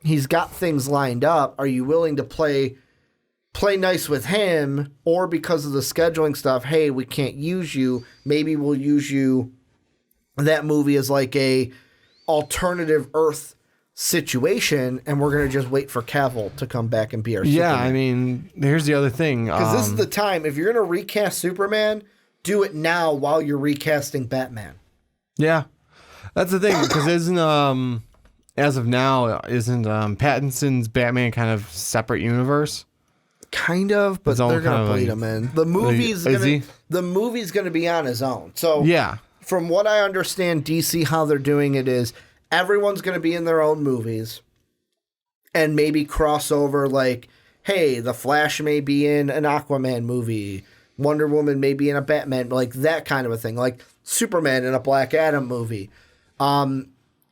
he's got things lined up. Are you willing to play nice with him, or because of the scheduling stuff, hey, we can't use you, maybe we'll use you, that movie is like a alternative Earth situation, and we're going to just wait for Cavill to come back and be our Superman. I mean, here's the other thing. Because this is the time. If you're going to recast Superman, do it now while you're recasting Batman. Yeah. That's the thing, because as of now, isn't Pattinson's Batman kind of separate universe? Kind of, but they're going to bleed him in. The movie's going to be on his own. So yeah. From what I understand, DC, how they're doing it is everyone's going to be in their own movies and maybe cross over hey, The Flash may be in an Aquaman movie. Wonder Woman may be in a Batman, that kind of a thing. Like Superman in a Black Adam movie. And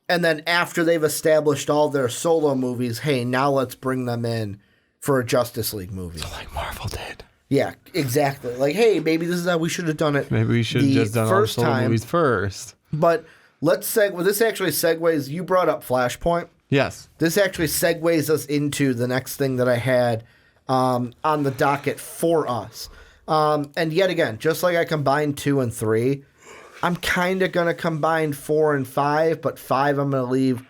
then after they've established all their solo movies, hey, now let's bring them in for a Justice League movie. So like Marvel did. Yeah, exactly. Hey, maybe this is how we should have done it. Maybe we should have just done all the solo movies first. But this actually segues, you brought up Flashpoint. Yes. This actually segues us into the next thing that I had on the docket for us. And yet again, just like I combined 2 and 3, I'm kind of going to combine 4 and 5, but 5 I'm going to leave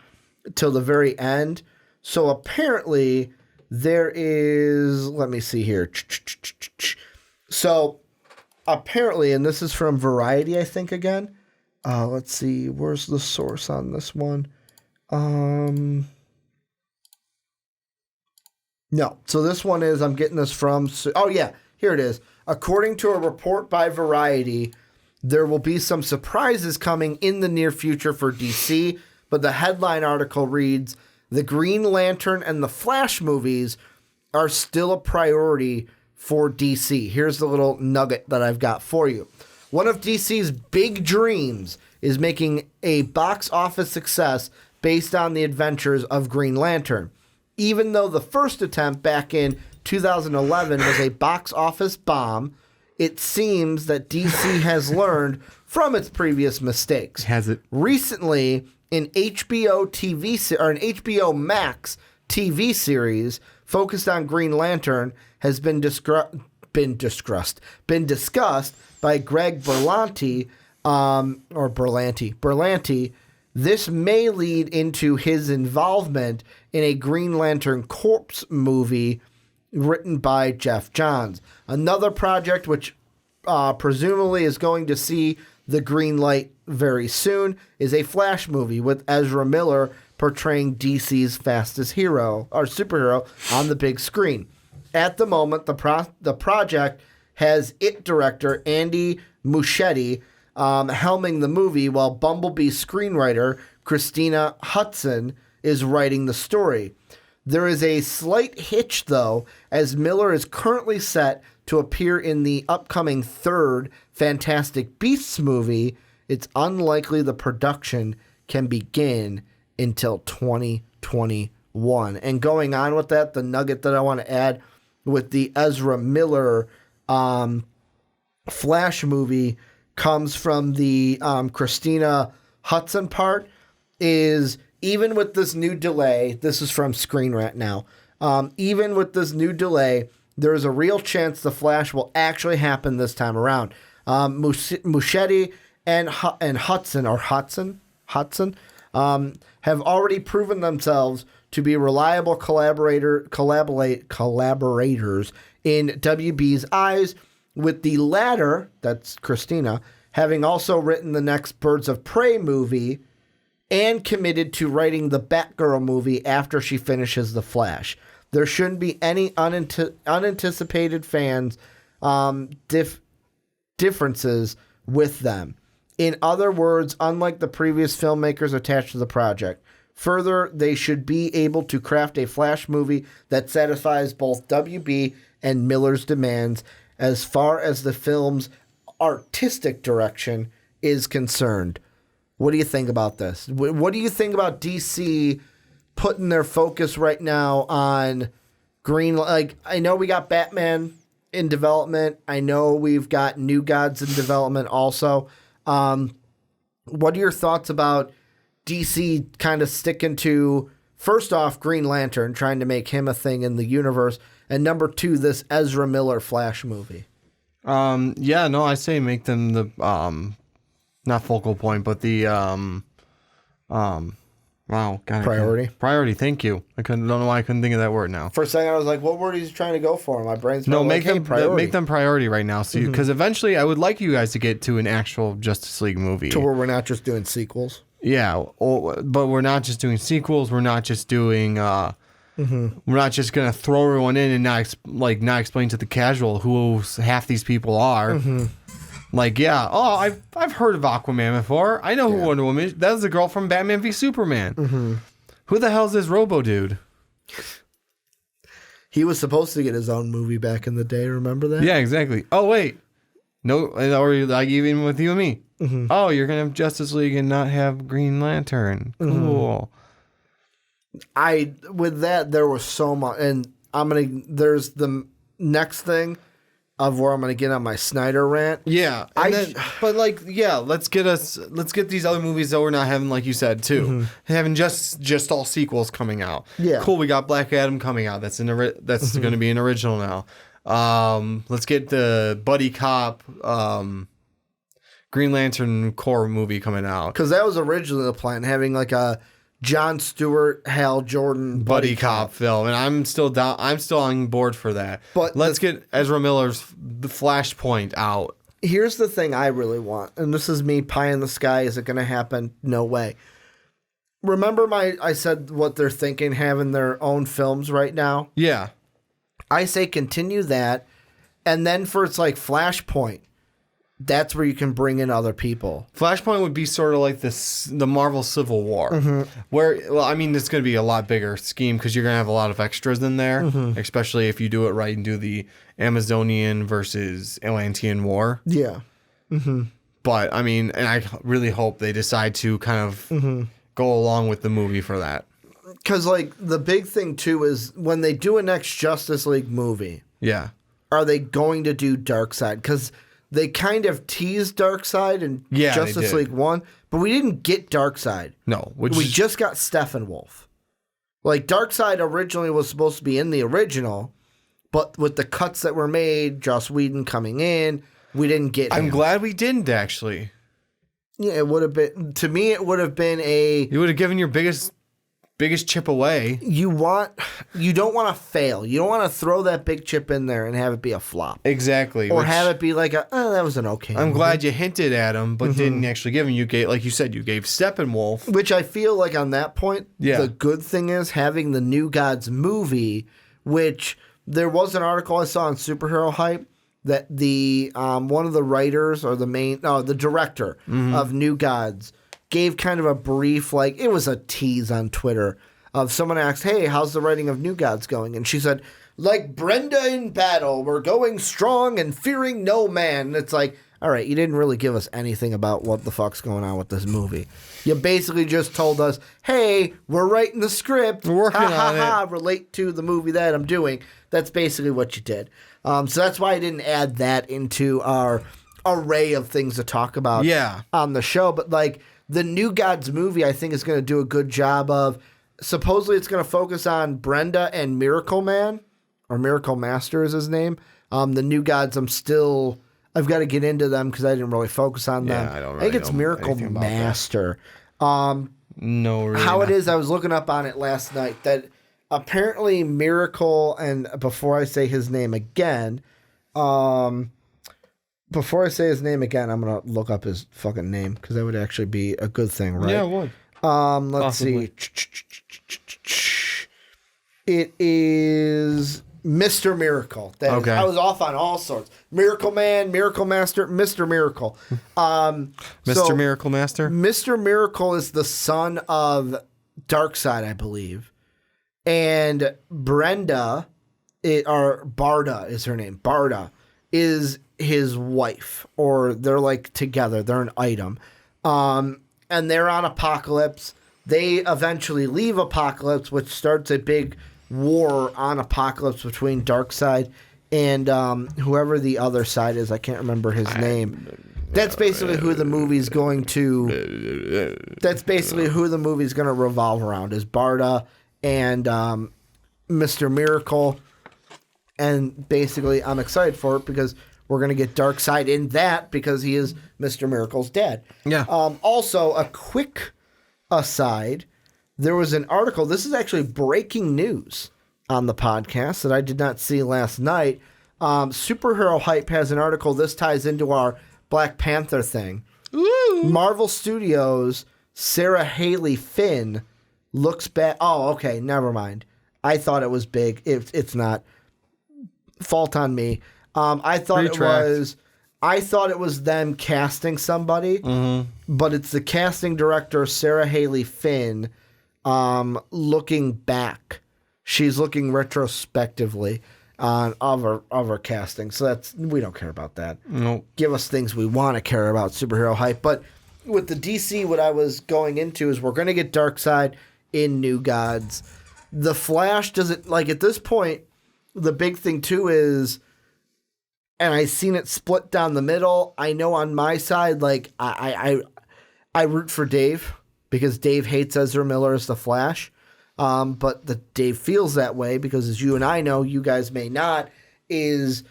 till the very end. So apparently there is, let me see here. So apparently, and this is from Variety, I think, again. Let's see, where's the source on this one? No. So this one is, I'm getting this from, oh yeah, here it is. According to a report by Variety, there will be some surprises coming in the near future for DC, but the headline article reads, the Green Lantern and the Flash movies are still a priority for DC. Here's the little nugget that I've got for you. One of DC's big dreams is making a box office success based on the adventures of Green Lantern. Even though the first attempt back in 2011 was a box office bomb, it seems that DC has learned from its previous mistakes. Has it? Recently, an HBO Max TV series focused on Green Lantern has been discussed by Greg Berlanti, Berlanti. This may lead into his involvement in a Green Lantern Corps movie written by Jeff Johns. Another project which presumably is going to see the green light very soon is a Flash movie with Ezra Miller portraying DC's fastest hero or superhero on the big screen. At the moment, the project has IT director Andy Muschietti helming the movie, while Bumblebee screenwriter Christina Hudson is writing the story. There is a slight hitch, though, as Miller is currently set to appear in the upcoming third Fantastic Beasts movie. It's unlikely the production can begin until 2021. And going on with that, the nugget that I want to add with the Ezra Miller Flash movie comes from the Christina Hudson part, is even with this new delay, this is from Screen Rant now, even with this new delay, there is a real chance the Flash will actually happen this time around. Muschietti and Hudson have already proven themselves to be reliable collaborators in WB's eyes, with the latter, that's Christina, having also written the next Birds of Prey movie and committed to writing the Batgirl movie after she finishes The Flash. There shouldn't be any unanticipated fans differences with them. In other words, unlike the previous filmmakers attached to the project. Further, they should be able to craft a Flash movie that satisfies both WB and Miller's demands as far as the film's artistic direction is concerned. What do you think about this? What do you think about DC putting their focus right now on Green? Like, I know we got Batman in development. I know we've got New Gods in development also. What are your thoughts about DC kind of sticking to, first off, Green Lantern, trying to make him a thing in the universe, and number two, this Ezra Miller Flash movie? I say make them the not focal point, but the priority. Priority. Thank you. Don't know why I couldn't think of that word now. For a second, I was like, "What word is he trying to go for?" My brain's make them priority right now. So, because eventually, I would like you guys to get to an actual Justice League movie, to where we're not just doing sequels. Yeah, but we're not just doing sequels. We're not just doing. We're not just gonna throw everyone in and not explain to the casual who half these people are. I've heard of Aquaman before. I know who Wonder Woman is. That's the girl from Batman v Superman. Who the hell's this Robo dude? He was supposed to get his own movie back in the day. Remember that? Yeah, exactly. Oh wait, no, or like even with you and me. Oh, you're gonna have Justice League and not have Green Lantern. Cool. With that, there was so much, and there's the next thing of where I'm gonna get on my Snyder rant. Yeah, let's get these other movies that we're not having, like you said too, having just all sequels coming out. Yeah, cool. We got Black Adam coming out. That's going to be an original now. Let's get the buddy cop Green Lantern Corps movie coming out, because that was originally the plan, having like a Jon Stewart, Hal Jordan buddy cop film, and I'm still down. I'm still on board for that. But let's get Ezra Miller's The Flashpoint out. Here's the thing I really want, and this is me pie in the sky. Is it going to happen? No way. Remember I said what they're thinking, having their own films right now? Yeah. I say continue that, and then for it's like Flashpoint, that's where you can bring in other people. Flashpoint would be sort of like the Marvel Civil War, where, it's going to be a lot bigger scheme because you're going to have a lot of extras in there, especially if you do it right and do the Amazonian versus Atlantean War. Yeah. But I mean, and I really hope they decide to kind of go along with the movie for that. Because, like, the big thing, too, is when they do a next Justice League movie, Yeah. are they going to do Darkseid? Because they kind of teased Darkseid in Yeah, they Justice did. League 1, but we didn't get Darkseid. No, We just got Steppenwolf. Like, Darkseid originally was supposed to be in the original, but with the cuts that were made, Joss Whedon coming in, we didn't get him. I'm glad we didn't, actually. Yeah, it would have been, to me, it would have been You would have given your biggest chip away. you don't want to fail. You don't want to throw that big chip in there and have it be a flop. Exactly. Or have it be like that was an okay I'm movie. glad you hinted at him, but didn't actually give him. You gave, like you said, you gave Steppenwolf. Which I feel like on that point, Yeah. the good thing is having the New Gods movie, which there was an article I saw on Superhero Hype that the one of the writers or the director of New Gods gave kind of a brief, like it was a tease on Twitter of someone asked, "Hey, how's the writing of New Gods going?" And she said, "Like Brenda in battle, we're going strong and fearing no man." And it's like, all right, you didn't really give us anything about what the fuck's going on with this movie. You basically just told us, "Hey, we're writing the script. We're working on it. Relate to the movie that I'm doing." That's basically what you did. So that's why I didn't add that into our array of things to talk about on the show. But like the New Gods movie, I think is going to do a good job of. Supposedly, it's going to focus on Brenda and Miracle Man, or Miracle Master is his name. The New Gods, I've got to get into them because I didn't really focus on them. I don't I think really it's know Miracle anything about that. Master. No, really. How it is, I was looking up on it last night that apparently Miracle, and before I say his name again, I'm going to look up his fucking name because that would actually be a good thing, right? Yeah, it would. Let's see. It is Mr. Miracle. Okay. I was off on all sorts. Miracle Man, Miracle Master, Mr. Miracle. Mr. Miracle Master? Mr. Miracle is the son of Darkseid, I believe. And Brenda, or Barda is her name. Barda is his wife, or they're like together. They're an item. And they're on Apocalypse. They eventually leave Apocalypse, which starts a big war on Apocalypse between Darkseid and whoever the other side is. I can't remember his name. That's basically who the movie's going to. That's basically who the movie's going to revolve around is Barda and Mr. Miracle. And basically, I'm excited for it because we're going to get Darkseid in that because he is Mr. Miracle's dad. Yeah. Also, a quick aside, there was an article. This is actually breaking news on the podcast that I did not see last night. Superhero Hype has an article. This ties into our Black Panther thing. Ooh. Marvel Studios, Sarah Haley Finn looks back. Oh, okay. Never mind. I thought it was big. It's not. Fault on me. I thought it was them casting somebody, but it's the casting director, Sarah Haley Finn, looking back. She's looking retrospectively on other casting. So we don't care about that. Nope. Give us things we want to care about, Superhero Hype. But with the DC, what I was going into is we're going to get Darkseid in New Gods. The Flash doesn't, like at this point, the big thing too is, and I've seen it split down the middle. I know on my side, like I root for Dave because Dave hates Ezra Miller as the Flash. But Dave feels that way because, as you and I know, you guys may not, is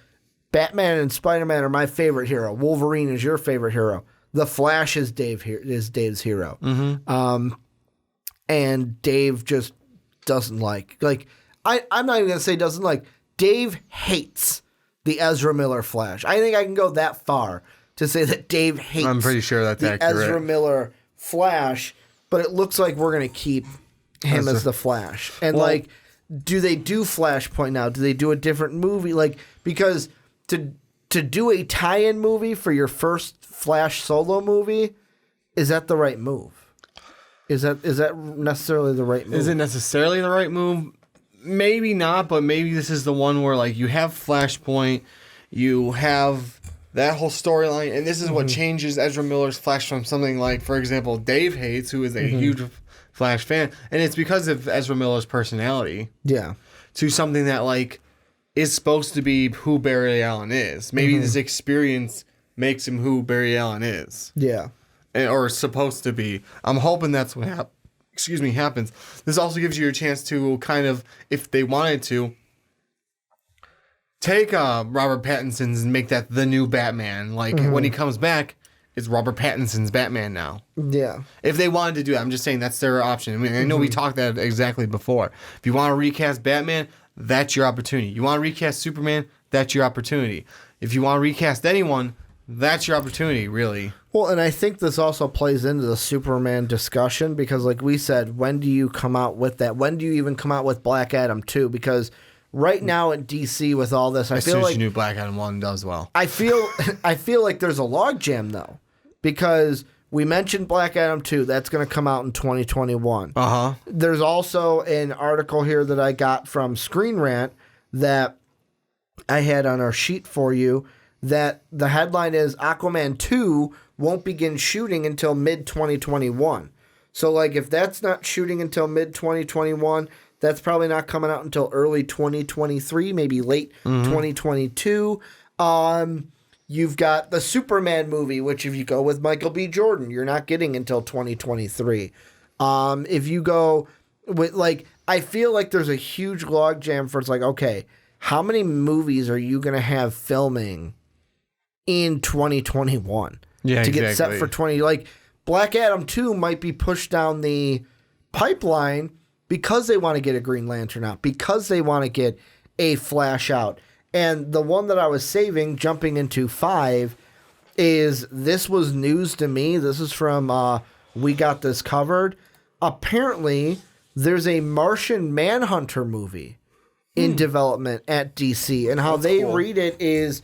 Batman and Spider-Man are my favorite hero. Wolverine is your favorite hero. The Flash is Dave's hero. Mm-hmm. And Dave just doesn't like I'm not even going to say doesn't like. Dave hates the Ezra Miller Flash. I think I can go that far to say that Dave hates I'm pretty sure that's the accurate. Ezra Miller Flash, but it looks like we're going to keep him as the Flash. And do they do Flashpoint now? Do they do a different movie? Like, because to do a tie-in movie for your first Flash solo movie, is that the right move? Is that necessarily the right move? Is it necessarily the right move? Maybe not, but maybe this is the one where like you have Flashpoint, you have that whole storyline, and this is what changes Ezra Miller's Flash from something like, for example, Dave hates, who is a huge Flash fan, and it's because of Ezra Miller's personality. Yeah. To something that, like, is supposed to be who Barry Allen is. Maybe this experience makes him who Barry Allen is. Yeah. Or supposed to be. I'm hoping that's what happens. This also gives you a chance to kind of, if they wanted to, take Robert Pattinson's and make that the new Batman. Like, when he comes back, it's Robert Pattinson's Batman now. Yeah. If they wanted to do that, I'm just saying that's their option. I mean, I know we talked that exactly before. If you want to recast Batman, that's your opportunity. You want to recast Superman, that's your opportunity. If you want to recast anyone, that's your opportunity, really. Well, and I think this also plays into the Superman discussion because, like we said, when do you come out with that? When do you even come out with Black Adam 2? Because right now in DC with all this, I feel like... you knew Black Adam 1 does well. I feel like there's a logjam, though, because we mentioned Black Adam 2. That's going to come out in 2021. Uh-huh. There's also an article here that I got from Screen Rant that I had on our sheet for you that the headline is Aquaman 2 won't begin shooting until mid-2021. So, like, if that's not shooting until mid-2021, that's probably not coming out until early 2023, maybe late 2022. You've got the Superman movie, which if you go with Michael B. Jordan, you're not getting until 2023. If you go with, like, I feel like there's a huge logjam for, it's like, okay, how many movies are you going to have filming in 2021 to get set for 20? Like, Black Adam 2 might be pushed down the pipeline because they want to get a Green Lantern out, because they want to get a Flash out. And the one that I was saving, jumping into 5, is this was news to me. This is from We Got This Covered. Apparently, there's a Martian Manhunter movie in development at DC. And how they read it is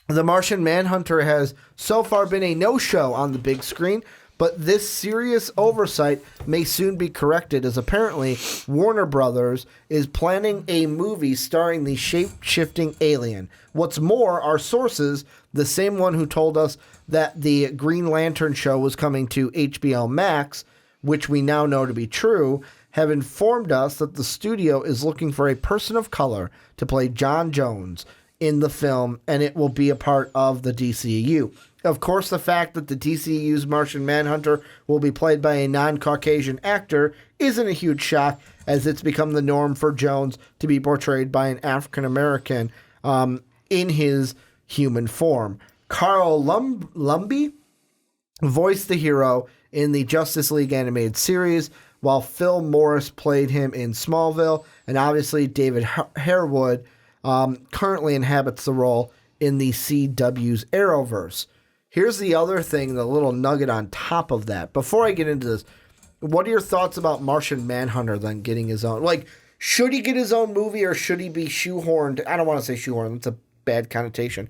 the Martian Manhunter has so far been a no-show on the big screen, but this serious oversight may soon be corrected, as apparently Warner Brothers is planning a movie starring the shape-shifting alien. What's more, our sources, the same one who told us that the Green Lantern show was coming to HBO Max, which we now know to be true, have informed us that the studio is looking for a person of color to play John Jones in the film, and it will be a part of the DCEU. Of course, the fact that the DCEU's Martian Manhunter will be played by a non-Caucasian actor isn't a huge shock, as it's become the norm for Jones to be portrayed by an African-American in his human form. Carl Lumbly voiced the hero in the Justice League animated series, while Phil Morris played him in Smallville, and obviously David Harewood currently inhabits the role in the CW's Arrowverse. Here's the other thing, the little nugget on top of that. Before I get into this, what are your thoughts about Martian Manhunter then getting his own? Like, should he get his own movie or should he be shoehorned? I don't want to say shoehorned. That's a bad connotation.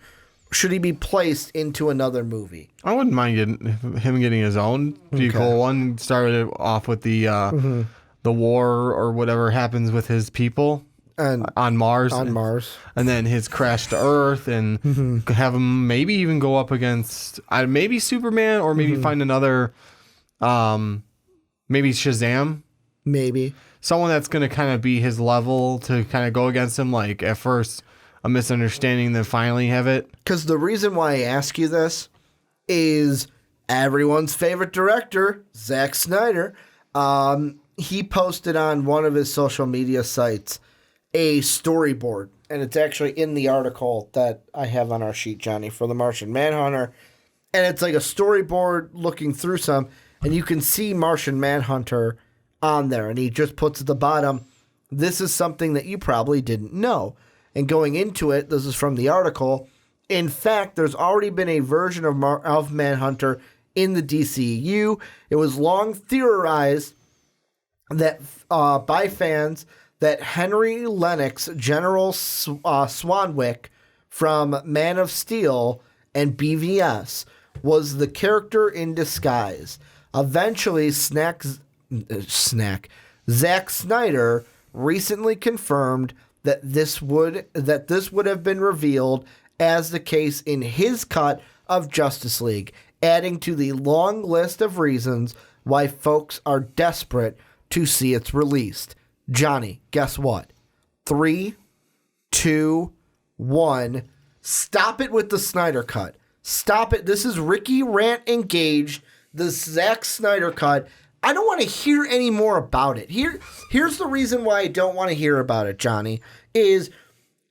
Should he be placed into another movie? I wouldn't mind him getting his own vehicle. One started off with the war or whatever happens with his people. And on Mars. And then his crash to Earth, and have him maybe even go up against maybe Superman, or maybe find another, maybe Shazam. Maybe. Someone that's going to kind of be his level to kind of go against him, like at first a misunderstanding, then finally have it. Because the reason why I ask you this is everyone's favorite director, Zack Snyder, he posted on one of his social media sites a storyboard, and it's actually in the article that I have on our sheet, Johnny, for the Martian Manhunter, and it's like a storyboard looking through some, and you can see Martian Manhunter on there, and he just puts at the bottom, this is something that you probably didn't know. And going into it, this is from the article, in fact, there's already been a version of Manhunter in the DCEU. It was long theorized that by fans that Henry Lennox, General Swanwick from Man of Steel and BVS, was the character in disguise. Eventually, Zack Snyder recently confirmed that this would have been revealed as the case in his cut of Justice League, adding to the long list of reasons why folks are desperate to see it released. Johnny, guess what? 3, 2, 1. Stop it with the Snyder Cut. Stop it. This is Ricky Rant Engaged, the Zack Snyder Cut. I don't want to hear any more about it. Here's the reason why I don't want to hear about it, Johnny, is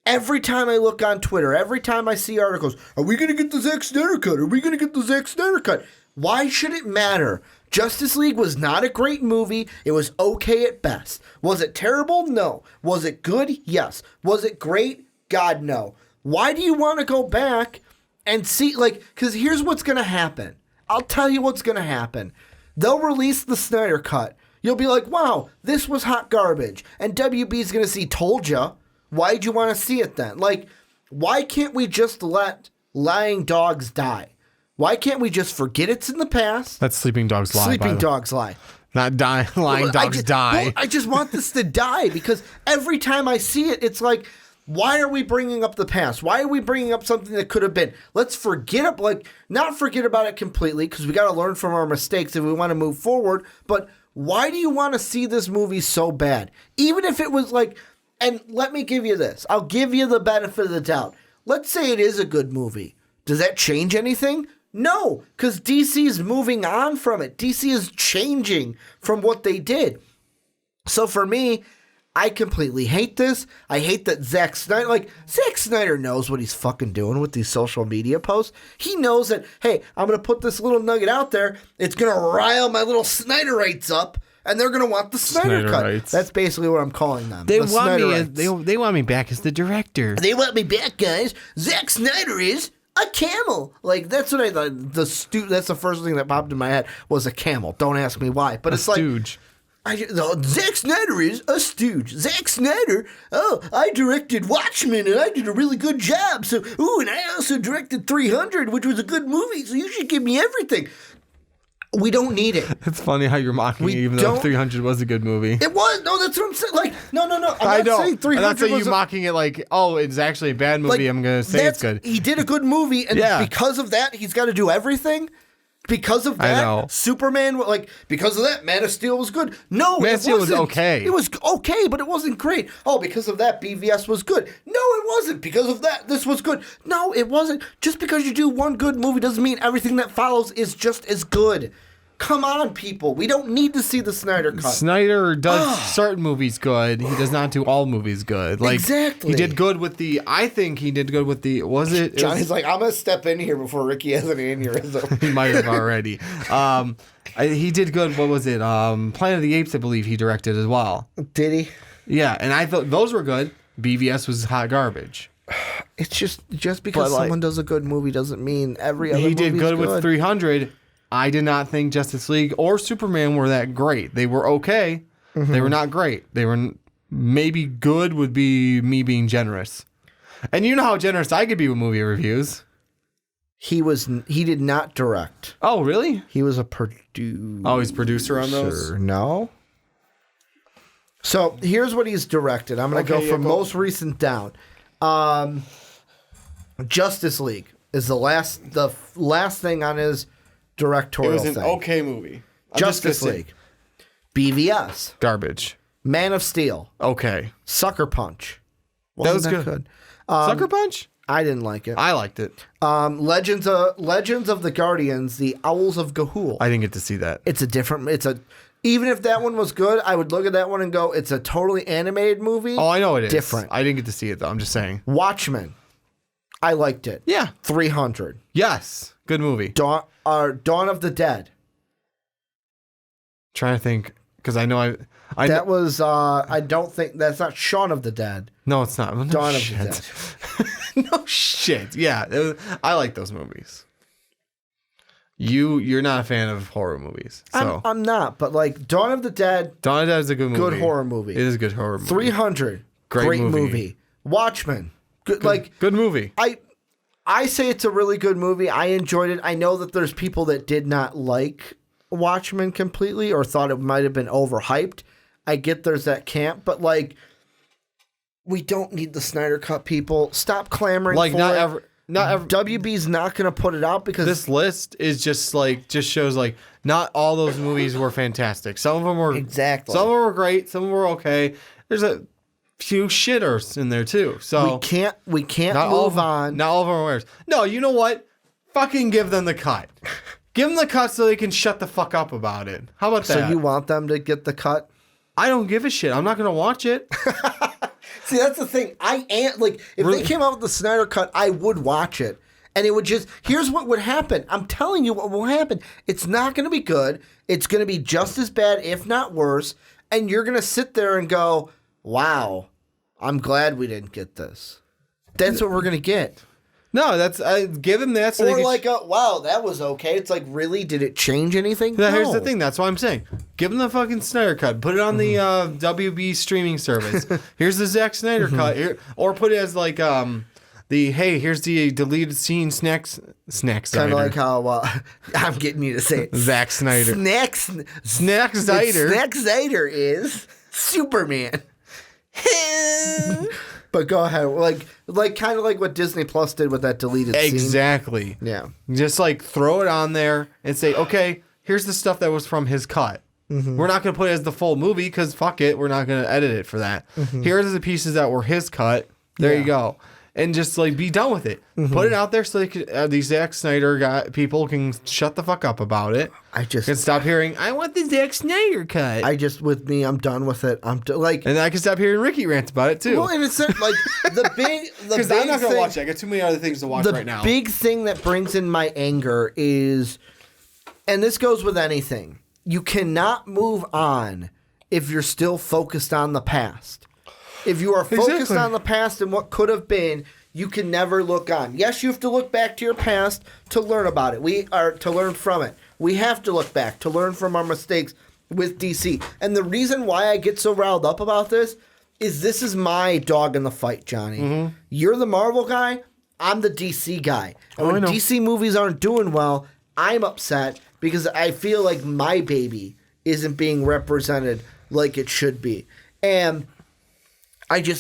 every time I look on Twitter, every time I see articles, are we going to get the Zack Snyder Cut? Are we going to get the Zack Snyder Cut? Why should it matter? Justice League was not a great movie. It was okay at best. Was it terrible? No. Was it good? Yes. Was it great? God, no. Why do you want to go back and see, because here's what's going to happen. I'll tell you what's going to happen. They'll release the Snyder Cut. You'll be like, wow, this was hot garbage. And WB's going to see, told ya. Why'd you want to see it then? Why can't we just let lying dogs die? Why can't we just forget it's in the past? That's Sleeping Dogs Lie. Sleeping Dogs Lie. Not die. Lying dogs die. Well, I just want this to die because every time I see it, it's like, why are we bringing up the past? Why are we bringing up something that could have been? Let's forget not forget about it completely because we got to learn from our mistakes if we want to move forward. But why do you want to see this movie so bad? Even if it was and let me give you this. I'll give you the benefit of the doubt. Let's say it is a good movie. Does that change anything? No, because DC is moving on from it. DC is changing from what they did. So for me, I completely hate this. I hate that Zack Snyder knows what he's fucking doing with these social media posts. He knows that, hey, I'm going to put this little nugget out there. It's going to rile my little Snyderites up. And they're gonna want the Snyder Cut. That's basically what I'm calling them. They want me back as the director. They want me back, guys. Zack Snyder is a camel. That's what I thought. That's the first thing that popped in my head was a camel. Don't ask me why, but it's stooge. Zack Snyder is a stooge. Zack Snyder. Oh, I directed Watchmen and I did a really good job. So, and I also directed 300, which was a good movie. So you should give me everything. We don't need it. It's funny how you're mocking it, even though 300 was a good movie. It was. No, that's what I'm saying. No. I'm not saying 300 I'm not saying you mocking it it's actually a bad movie. I'm going to say it's good. He did a good movie, and because of that, he's got to do everything. Because of that, Superman, because of that, Man of Steel was good. No, Man of Steel was okay. It was okay, but it wasn't great. Oh, because of that, BVS was good. No, it wasn't. Because of that, this was good. No, it wasn't. Just because you do one good movie doesn't mean everything that follows is just as good. Come on, people. We don't need to see the Snyder Cut. Snyder does certain movies good. He does not do all movies good. Exactly. He did good with I think he did good with Johnny's I'm going to step in here before Ricky has an aneurysm. He might have already. He did good. What was it? Planet of the Apes, I believe he directed as well. Did he? Yeah, and I thought those were good. BVS was hot garbage. It's just because someone does a good movie doesn't mean every other movie is good. He did good with 300. I did not think Justice League or Superman were that great. They were okay. Mm-hmm. They were not great. They were maybe good would be me being generous. And you know how generous I could be with movie reviews. He did not direct. Oh, really? He was a producer. Oh, he's producer on those? No. So here's what he's directed. I'm going to go from most recent down. Justice League is the last thing on his directorial thing. It was an okay movie. Justice League. BVS. Garbage. Man of Steel. Okay. Sucker Punch. That was good. Sucker Punch? I didn't like it. I liked it. Legends of the Guardians, the Owls of Ga'Hoole. I didn't get to see that. Even if that one was good, I would look at that one and go, it's a totally animated movie. Oh, I know it is. Different. I didn't get to see it, though. I'm just saying. Watchmen. I liked it. Yeah. 300. Yes. Good movie. Dawn of the Dead. Trying to think, because I know that was, I don't think, that's not Shaun of the Dead. No, it's not. No, Dawn of the Dead. No shit. Yeah. I like those movies. You're not a fan of horror movies. So. I'm not, but Dawn of the Dead. Dawn of the Dead is a good movie. Good horror movie. It is a good horror movie. 300. Great movie. Watchmen. Good movie. I say it's a really good movie. I enjoyed it. I know that there's people that did not like Watchmen completely or thought it might have been overhyped. I get there's that camp, but we don't need the Snyder Cut, people. Stop clamoring for it. WB's not going to put it out because this list is just shows like not all those movies were fantastic. Some of them were exactly. Some of them were great. Some of them were okay. There's a few shitters in there too. So we can't move on. Not all of them are winners. No, you know what? Fucking give them the cut. Give them the cut so they can shut the fuck up about it. How about that? So you want them to get the cut? I don't give a shit. I'm not going to watch it. See, that's the thing. If they came out with the Snyder Cut, I would watch it. And it would here's what would happen. I'm telling you what will happen. It's not going to be good. It's going to be just as bad, if not worse. And you're going to sit there and go, wow, I'm glad we didn't get this. That's what we're going to get. No, that's give them that. So or wow, that was okay. It's like, really? Did it change anything? No. Here's the thing. That's what I'm saying. Give them the fucking Snyder Cut. Put it on the WB streaming service. Here's the Zack Snyder Cut. Here, or put it as like here's the deleted scene snacks. Kind of like how I'm getting you to say it. Zack Snyder. Snack Snyder. Snack Snyder is Superman. But go ahead, like kind of like what Disney Plus did with that deleted scene. Exactly. Yeah. Just like throw it on there and say, okay, here's the stuff that was from his cut. Mm-hmm. We're not going to put it as the full movie because fuck it, we're not going to edit it for that. Mm-hmm. Here's the pieces that were his cut. There you go. And just like be done with it. Mm-hmm. Put it out there so they can, these Zack Snyder people can shut the fuck up about it. Can stop hearing, I want the Zack Snyder cut. I'm done with it. And I can stop hearing Ricky rant about it too. Well, and it's like because I'm not gonna watch it. I got too many other things to watch right now. The big thing that brings in my anger is, and this goes with anything, you cannot move on if you're still focused on the past. If you are focused on the past and what could have been, you can never look on. Yes, you have to look back to your past to learn about it. We are to learn from it. We have to look back to learn from our mistakes with DC. And the reason why I get so riled up about this is my dog in the fight, Johnny. Mm-hmm. You're the Marvel guy. I'm the DC guy. And when DC movies aren't doing well, I'm upset because I feel like my baby isn't being represented like it should be. And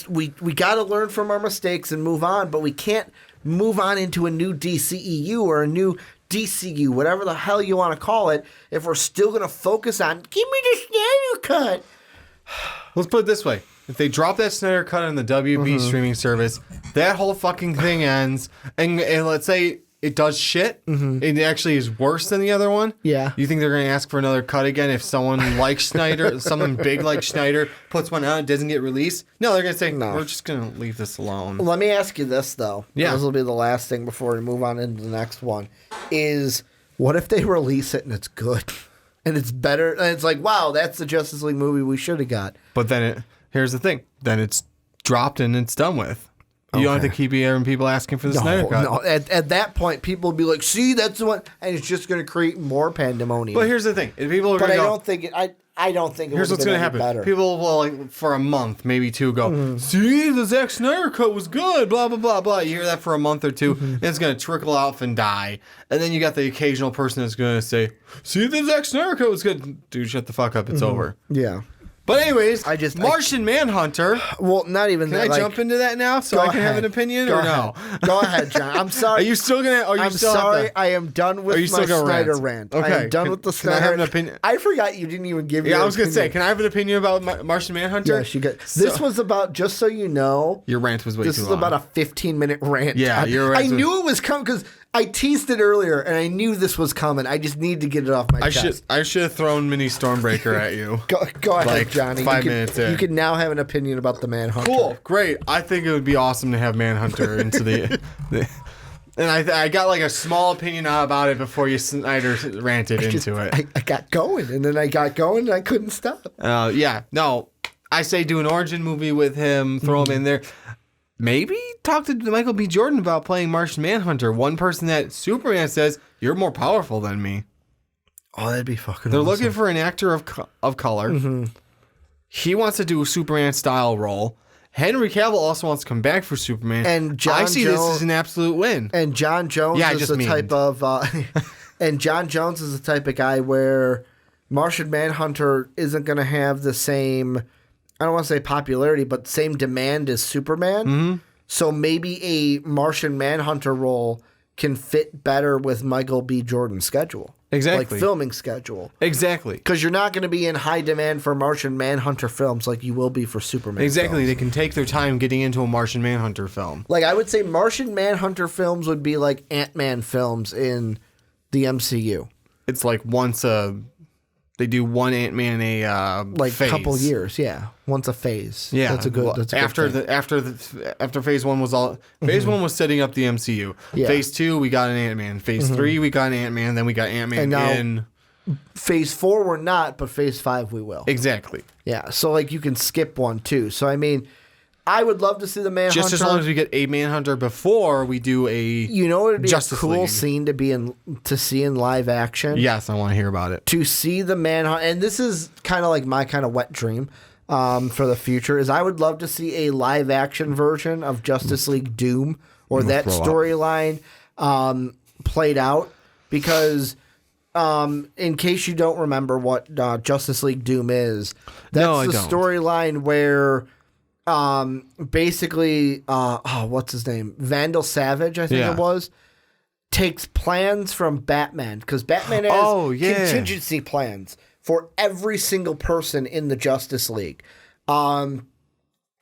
we got to learn from our mistakes and move on, but we can't move on into a new DCEU or a new DCU, whatever the hell you want to call it, if we're still going to focus on, give me the Snyder Cut. Let's put it this way. If they drop that Snyder Cut on the WB streaming service, that whole fucking thing ends, and let's say it does shit, it actually is worse than the other one. Yeah. You think they're going to ask for another cut again if someone like Snyder, someone big like Snyder, puts one out and doesn't get released? No, they're going to say, no, we're just going to leave this alone. Let me ask you this, though. Yeah. This will be the last thing before we move on into the next one, is what if they release it and it's good? And it's better, and it's like, wow, that's the Justice League movie we should have got. But then here's the thing. Then it's dropped and it's done with. You don't have to keep hearing people asking for the Snyder Cut. No, at that point, people will be like, see, that's the one, and it's just going to create more pandemonium. But here's the thing. People are going to I don't think it here's what's going to happen. Better. People will, like, for a month, maybe two, go, see, the Zack Snyder Cut was good, blah, blah, blah, blah. You hear that for a month or two, and it's going to trickle out and die. And then you got the occasional person that's going to say, see, the Zack Snyder Cut was good. Dude, shut the fuck up. It's over. Yeah. But anyways, Martian Manhunter. Well, not even that. Can I jump into that now so I can have an opinion or no? Go ahead, John. I'm sorry. Are you still gonna? I'm sorry. I am done with my Snyder rant. Okay. I am done with the Snyder. Can I have an opinion? I forgot you didn't even give me. Yeah, I was gonna say, can I have an opinion about Martian Manhunter? Yes, you get. This was about, just so you know. Your rant was way too long. This is about a 15-minute rant. Yeah, your rant. I knew it was coming because I teased it earlier, and I knew this was coming. I just need to get it off my chest. I should have thrown Mini Stormbreaker at you. Go ahead, Johnny. 5 minutes in. You can now have an opinion about the Manhunter. Cool, great. I think it would be awesome to have Manhunter into the and I got like a small opinion about it before you Snyder ranted into it. I got going, and then I got going, and I couldn't stop. Yeah. No, I say do an origin movie with him, throw him in there. Maybe talk to Michael B. Jordan about playing Martian Manhunter. One person that Superman says, you're more powerful than me. Oh, that'd be fucking They're awesome. looking for an actor of color. Mm-hmm. He wants to do a Superman-style role. Henry Cavill also wants to come back for Superman. And this as an absolute win. And John Jones is the type of... and John Jones is the type of guy where Martian Manhunter isn't going to have the same... I don't want to say popularity, but same demand as Superman. Mm-hmm. So maybe a Martian Manhunter role can fit better with Michael B. Jordan's schedule. Exactly. Like filming schedule. Exactly. Because you're not going to be in high demand for Martian Manhunter films like you will be for Superman Exactly. films. They can take their time getting into a Martian Manhunter film. Like, I would say Martian Manhunter films would be like Ant-Man films in the MCU. It's like they do one Ant-Man Like phase. a couple years, yeah. Once a phase. Yeah, That's a good after thing. after phase one was all phase one was setting up the MCU. Yeah. Phase 2 we got an Ant-Man. Phase 3 we got an Ant-Man. Then we got Ant-Man And now- in. Phase 4 we're not, but Phase 5 we will. Exactly. Yeah, so like you can skip one too. So I mean, I would love to see the Manhunter. Just as long as we get a Manhunter before we do a. You know, it'd be Justice a cool League. scene to see in live action. Yes, I want to hear about it. To see the Manhunter, and this is kind of like my kind of wet dream for the future. Is I would love to see a live action version of Justice League Doom or that throw up. storyline played out because. In case you don't remember what Justice League Doom is, that's No, I the don't. storyline where basically, what's his name? Vandal Savage, I think Yeah. it was, takes plans from Batman because Batman has contingency plans for every single person in the Justice League. And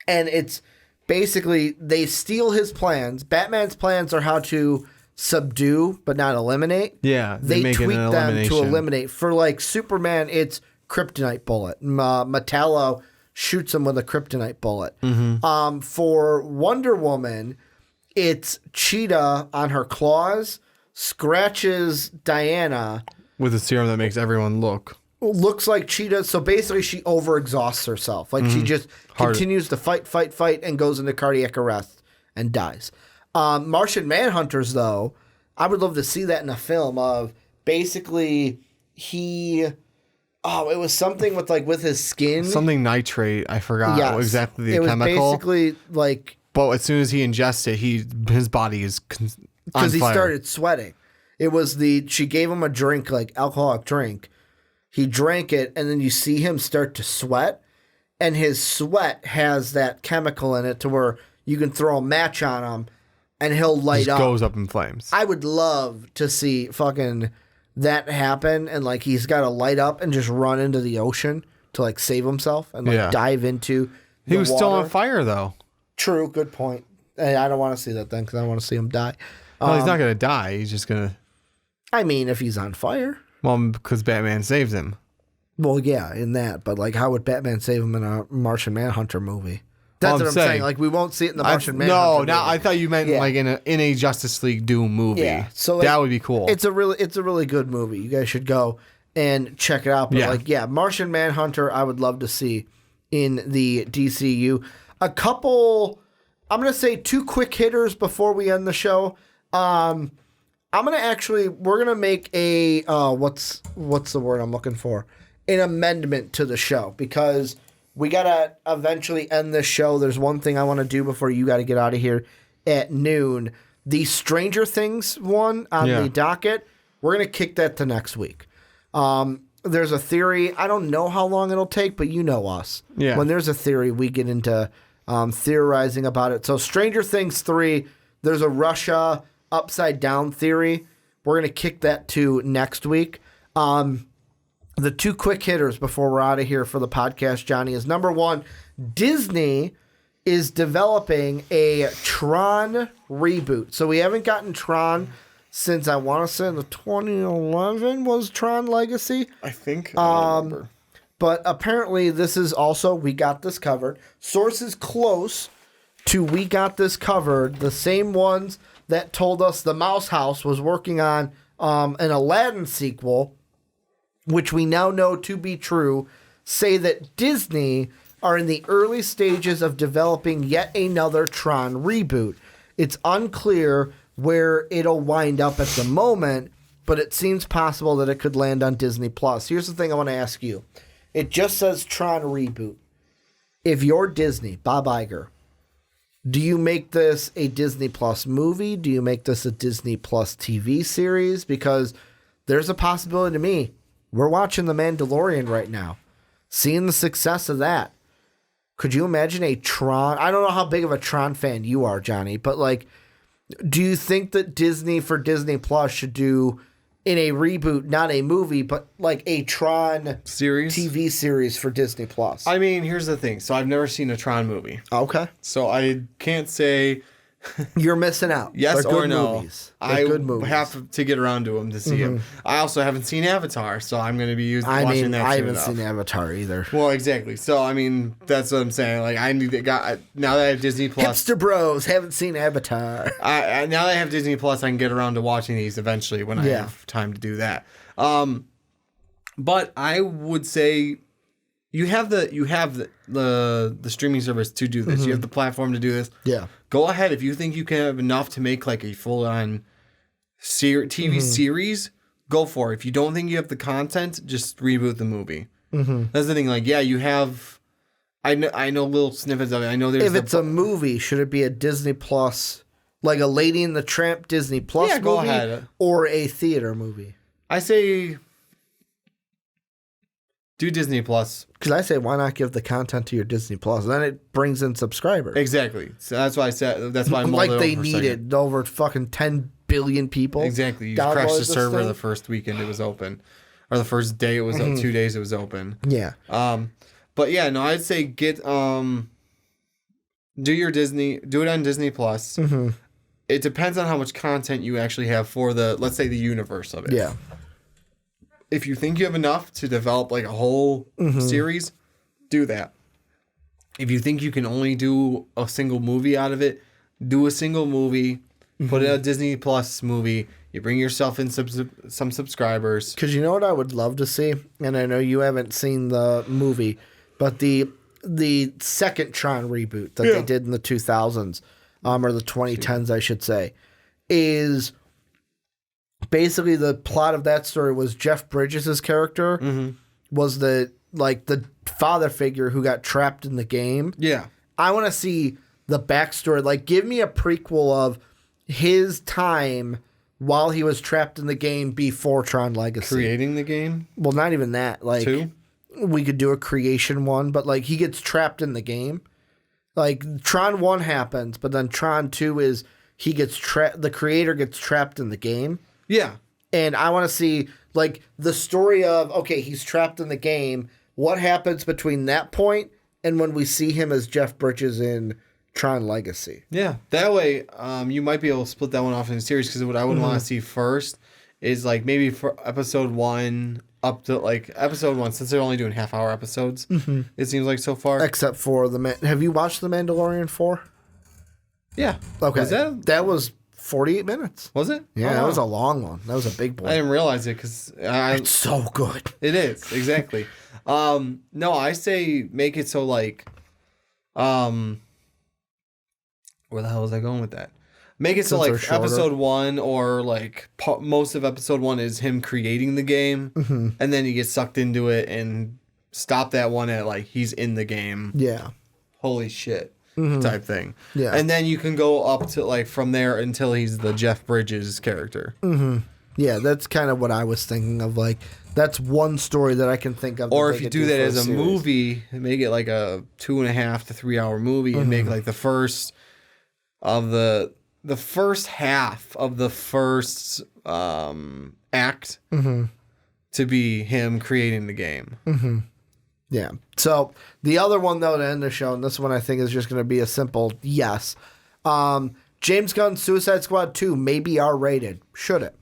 it's basically they steal his plans. Batman's plans are how to subdue but not eliminate. Yeah, They make it tweak an them to elimination. eliminate. For like Superman, it's kryptonite bullet. Metallo shoots him with a kryptonite bullet. For Wonder Woman, it's Cheetah on her claws, scratches Diana. With a serum that makes everyone look. Looks like Cheetah. So basically, she overexhausts herself. Like she just continues to fight, and goes into cardiac arrest and dies. Martian Manhunters, though, I would love to see that in a film of basically it was something with his skin. Something nitrate. I forgot Yes. exactly the it chemical. was basically like But as soon as he ingests it, his body is on because he fire. started sweating. It was she gave him a drink, like alcoholic drink. He drank it, and then you see him start to sweat, and his sweat has that chemical in it to where you can throw a match on him, and he'll light Just up. goes up in flames. I would love to see fucking that happen, and like he's got to light up and just run into the ocean to like save himself and like Yeah. dive into. He the was still water. on fire though. True, good point. Hey, I don't want to see that then because I want to see him die. Well, he's not gonna die. He's just gonna. I mean, if he's on fire. Well, because Batman saves him. Well, yeah, in that, but like, how would Batman save him in a Martian Manhunter movie? That's Well, what I'm I'm saying. saying. Like, we won't see it in the Martian Manhunter No, movie. now I thought you meant Yeah. like in a Justice League Doom movie. Yeah, so like, that would be cool. It's a really good movie. You guys should go and check it out. But Martian Manhunter, I would love to see in the DCU. A couple, I'm gonna say 2 quick hitters before we end the show. We're gonna make a what's the word I'm looking for? An amendment to the show because we gotta eventually end this show. There's one thing I want to do before you got to get out of here at noon. The Stranger Things one on the docket. We're gonna kick that to next week. There's a theory. I don't know how long it'll take, but you know us. Yeah. When there's a theory, we get into theorizing about it. So Stranger Things 3, there's a Russia upside down theory. We're going to kick that to next week. The 2 quick hitters before we're out of here for the podcast, Johnny, is number 1, Disney is developing a Tron reboot. So we haven't gotten Tron since I want to say the 2011 was Tron Legacy. I think. I don't remember. But apparently this is also We Got This Covered. Sources close to We Got This Covered, the same ones that told us the Mouse House was working on an Aladdin sequel, which we now know to be true, say that Disney are in the early stages of developing yet another Tron reboot. It's unclear where it'll wind up at the moment, but it seems possible that it could land on Disney+. Here's the thing I want to ask you. It just says Tron reboot. If you're Disney, Bob Iger, do you make this a Disney Plus movie? Do you make this a Disney Plus TV series? Because there's a possibility to me. We're watching The Mandalorian right now. Seeing the success of that. Could you imagine a Tron? I don't know how big of a Tron fan you are, Johnny, but like, do you think that Disney for Disney Plus should do in a reboot, not a movie, but like a Tron series TV series for Disney Plus? I mean, here's the thing. So I've never seen a Tron movie. Okay. So I can't say you're missing out. Yes They're or good no. Movies. They're good movies. Have to get around to them to see them. I also haven't seen Avatar, so I'm going to be watching that. I soon haven't enough. seen Avatar either. Well, exactly. So I mean, that's what I'm saying. Like, I need to now that I have Disney Plus. Hipster bros haven't seen Avatar. Now that I have Disney Plus, I can get around to watching these eventually when I have time to do that. But I would say you have the streaming service to do this. You have the platform to do this. Yeah. Go ahead if you think you can have enough to make like a full on TV series. Go for it. If you don't think you have the content, just reboot the movie. That's the thing. Like, yeah, you have. I know little snippets of it. I know there's. If it's a movie, should it be a Disney Plus, like a Lady and the Tramp Disney Plus movie, go ahead. or a theater movie? I say do Disney Plus. Because I say, why not give the content to your Disney Plus? Then it brings in subscribers. Exactly. So that's why I said. That's why I'm like they needed over fucking 10 billion people. Exactly. You crashed the server the first weekend it was open, or the first day it was 2 days it was open. Yeah. But yeah, no, I'd say get do it on Disney Plus. It depends on how much content you actually have for let's say the universe of it. Yeah. If you think you have enough to develop like a whole series, do that. If you think you can only do a single movie out of it, do a single movie, put it a Disney Plus movie. You bring yourself in some subscribers. Because you know what I would love to see? And I know you haven't seen the movie, but the second Tron reboot that they did in the 2000s, or the 2010s, I should say, is basically the plot of that story was Jeff Bridges' character was the father figure who got trapped in the game. Yeah. I want to see the backstory. Like, give me a prequel of his time while he was trapped in the game before Tron Legacy. Creating the game? Well, not even that. Like, 2? We could do a creation one, but like he gets trapped in the game. Like Tron 1 happens, but then Tron 2 is the creator gets trapped in the game. Yeah. And I want to see like the story of, okay, he's trapped in the game. What happens between that point and when we see him as Jeff Bridges in Tron Legacy? Yeah. That way, you might be able to split that one off in a series, because what I would want to see first is like maybe for episode 1 up to like episode 1, since they're only doing half-hour episodes, it seems like so far. Except for have you watched The Mandalorian 4? Yeah. Okay. Was that was 48 minutes. Was it? Yeah, that was a long one. That was a big one. I didn't realize it because it's so good. It is, exactly. No, I say make it so like, where the hell was I going with that? Make it so like episode 1 or like most of episode 1 is him creating the game, and then he gets sucked into it, and stop that one at like he's in the game. Yeah. Holy shit. Type thing. Yeah. And then you can go up to like from there until he's the Jeff Bridges character. Yeah, that's kind of what I was thinking of. Like, that's one story that I can think of. Or if you do that as a movie, make it like a 2.5 to 3 hour movie, and make like the first half of the first act to be him creating the game. Yeah. So the other one though to end the show, and this one I think is just going to be a simple yes. James Gunn's Suicide Squad 2 may be R-rated. Should it?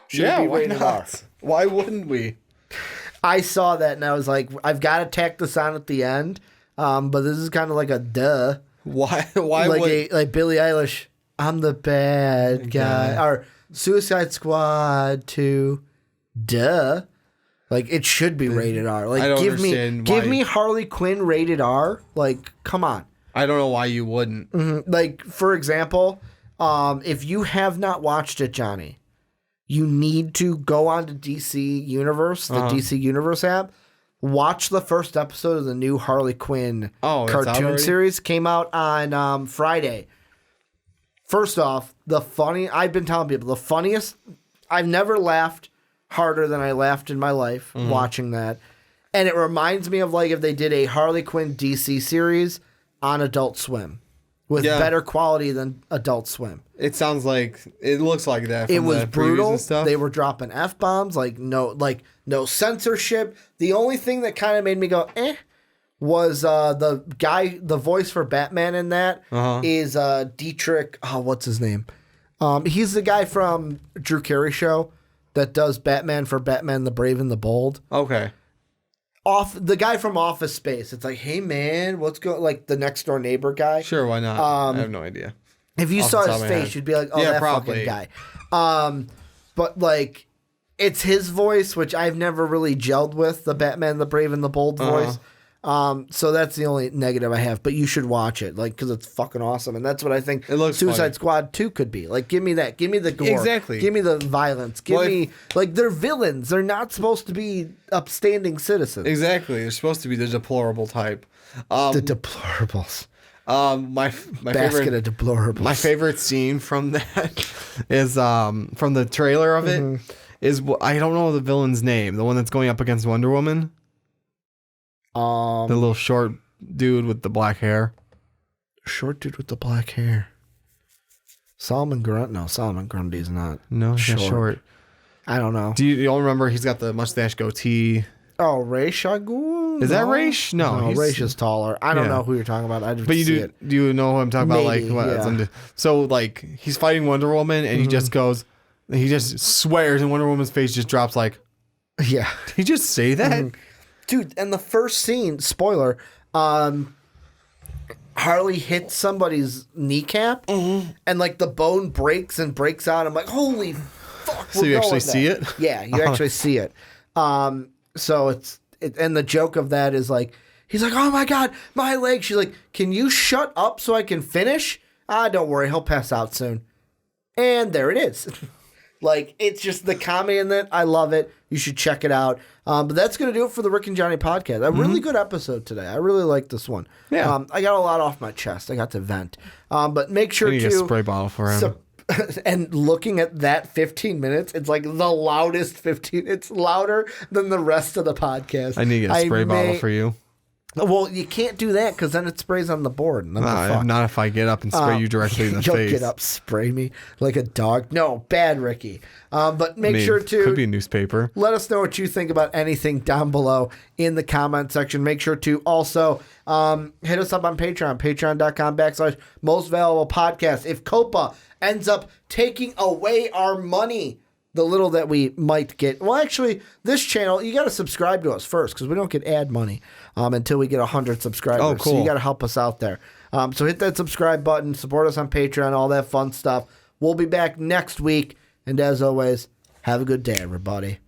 Should it be why rated not? R? Why wouldn't we? I saw that and I was like, I've got to tack this on at the end, but this is kind of like a duh. Why like Billie Eilish, I'm the bad guy. Or Suicide Squad 2, duh. Like, it should be rated R. Like, I don't give understand me Harley Quinn rated R. Like, come on. I don't know why you wouldn't. Like, for example, if you have not watched it, Johnny, you need to go on to DC Universe, the DC Universe app. Watch the first episode of the new Harley Quinn cartoon series. Came out on Friday. First off, I've been telling people, the funniest, I've never laughed harder than I laughed in my life watching that. And it reminds me of like if they did a Harley Quinn DC series on Adult Swim with better quality than Adult Swim. It sounds like it looks like that. From it was the brutal. And stuff. They were dropping F-bombs, like no censorship. The only thing that kind of made me go was the voice for Batman in that is Dietrich. Oh, what's his name? He's the guy from Drew Carey show that does Batman for Batman the Brave and the Bold. Okay. The guy from Office Space. It's like, hey man, what's going? Like the next door neighbor guy. Sure, why not? I have no idea. If you saw his face, you'd be like, oh, that probably. Fucking guy. But like, it's his voice, which I've never really gelled with, the Batman the Brave and the Bold voice. So that's the only negative I have, but you should watch it, like, because it's fucking awesome, and that's what I think Suicide Squad 2 could be. Like, give me that, give me the gore, exactly, give me the violence, give me like they're villains. They're not supposed to be upstanding citizens. Exactly, they're supposed to be the deplorable type. The deplorables. My basket of deplorables. My favorite scene from that is from the trailer of it is I don't know the villain's name, the one that's going up against Wonder Woman. The little short dude with the black hair. Short dude with the black hair. Solomon Grundy. No, Solomon Grundy's not. No, he's not short. I don't know. Do you all remember he's got the mustache goatee? Oh, Ra's al Ghul? Is that Ra's? No, Ra's is taller. I don't know who you're talking about. But you do. Do you know who I'm talking about? Like, yeah. So like he's fighting Wonder Woman, and he just goes, he just swears, and Wonder Woman's face just drops. Like, yeah. Did he just say that? Dude, and the first scene, spoiler, Harley hits somebody's kneecap, and like the bone breaks and breaks out. I'm like, holy fuck! So you actually see it? Yeah, you actually see it. So and the joke of that is like, he's like, oh my god, my leg. She's like, can you shut up so I can finish? Don't worry, he'll pass out soon. And there it is. Like, it's just the comedy in that. I love it. You should check it out. But that's going to do it for the Rick and Johnny podcast. A really good episode today. I really like this one. Yeah. I got a lot off my chest. I got to vent. But make sure to get a spray bottle for him. And looking at that 15 minutes, it's like the loudest 15. It's louder than the rest of the podcast. I need to get a spray bottle for you. Well, you can't do that because then it sprays on the board. Not if I get up and spray you directly in the you'll face. Get up, spray me like a dog. No, bad Ricky. But make sure to... Could be a newspaper. Let us know what you think about anything down below in the comment section. Make sure to also hit us up on Patreon. Patreon.com/most valuable podcast. If Copa ends up taking away our money, the little that we might get. Well, actually, this channel, you got to subscribe to us first because we don't get ad money until we get 100 subscribers. Oh, cool. So you got to help us out there. So hit that subscribe button, support us on Patreon, all that fun stuff. We'll be back next week. And as always, have a good day, everybody.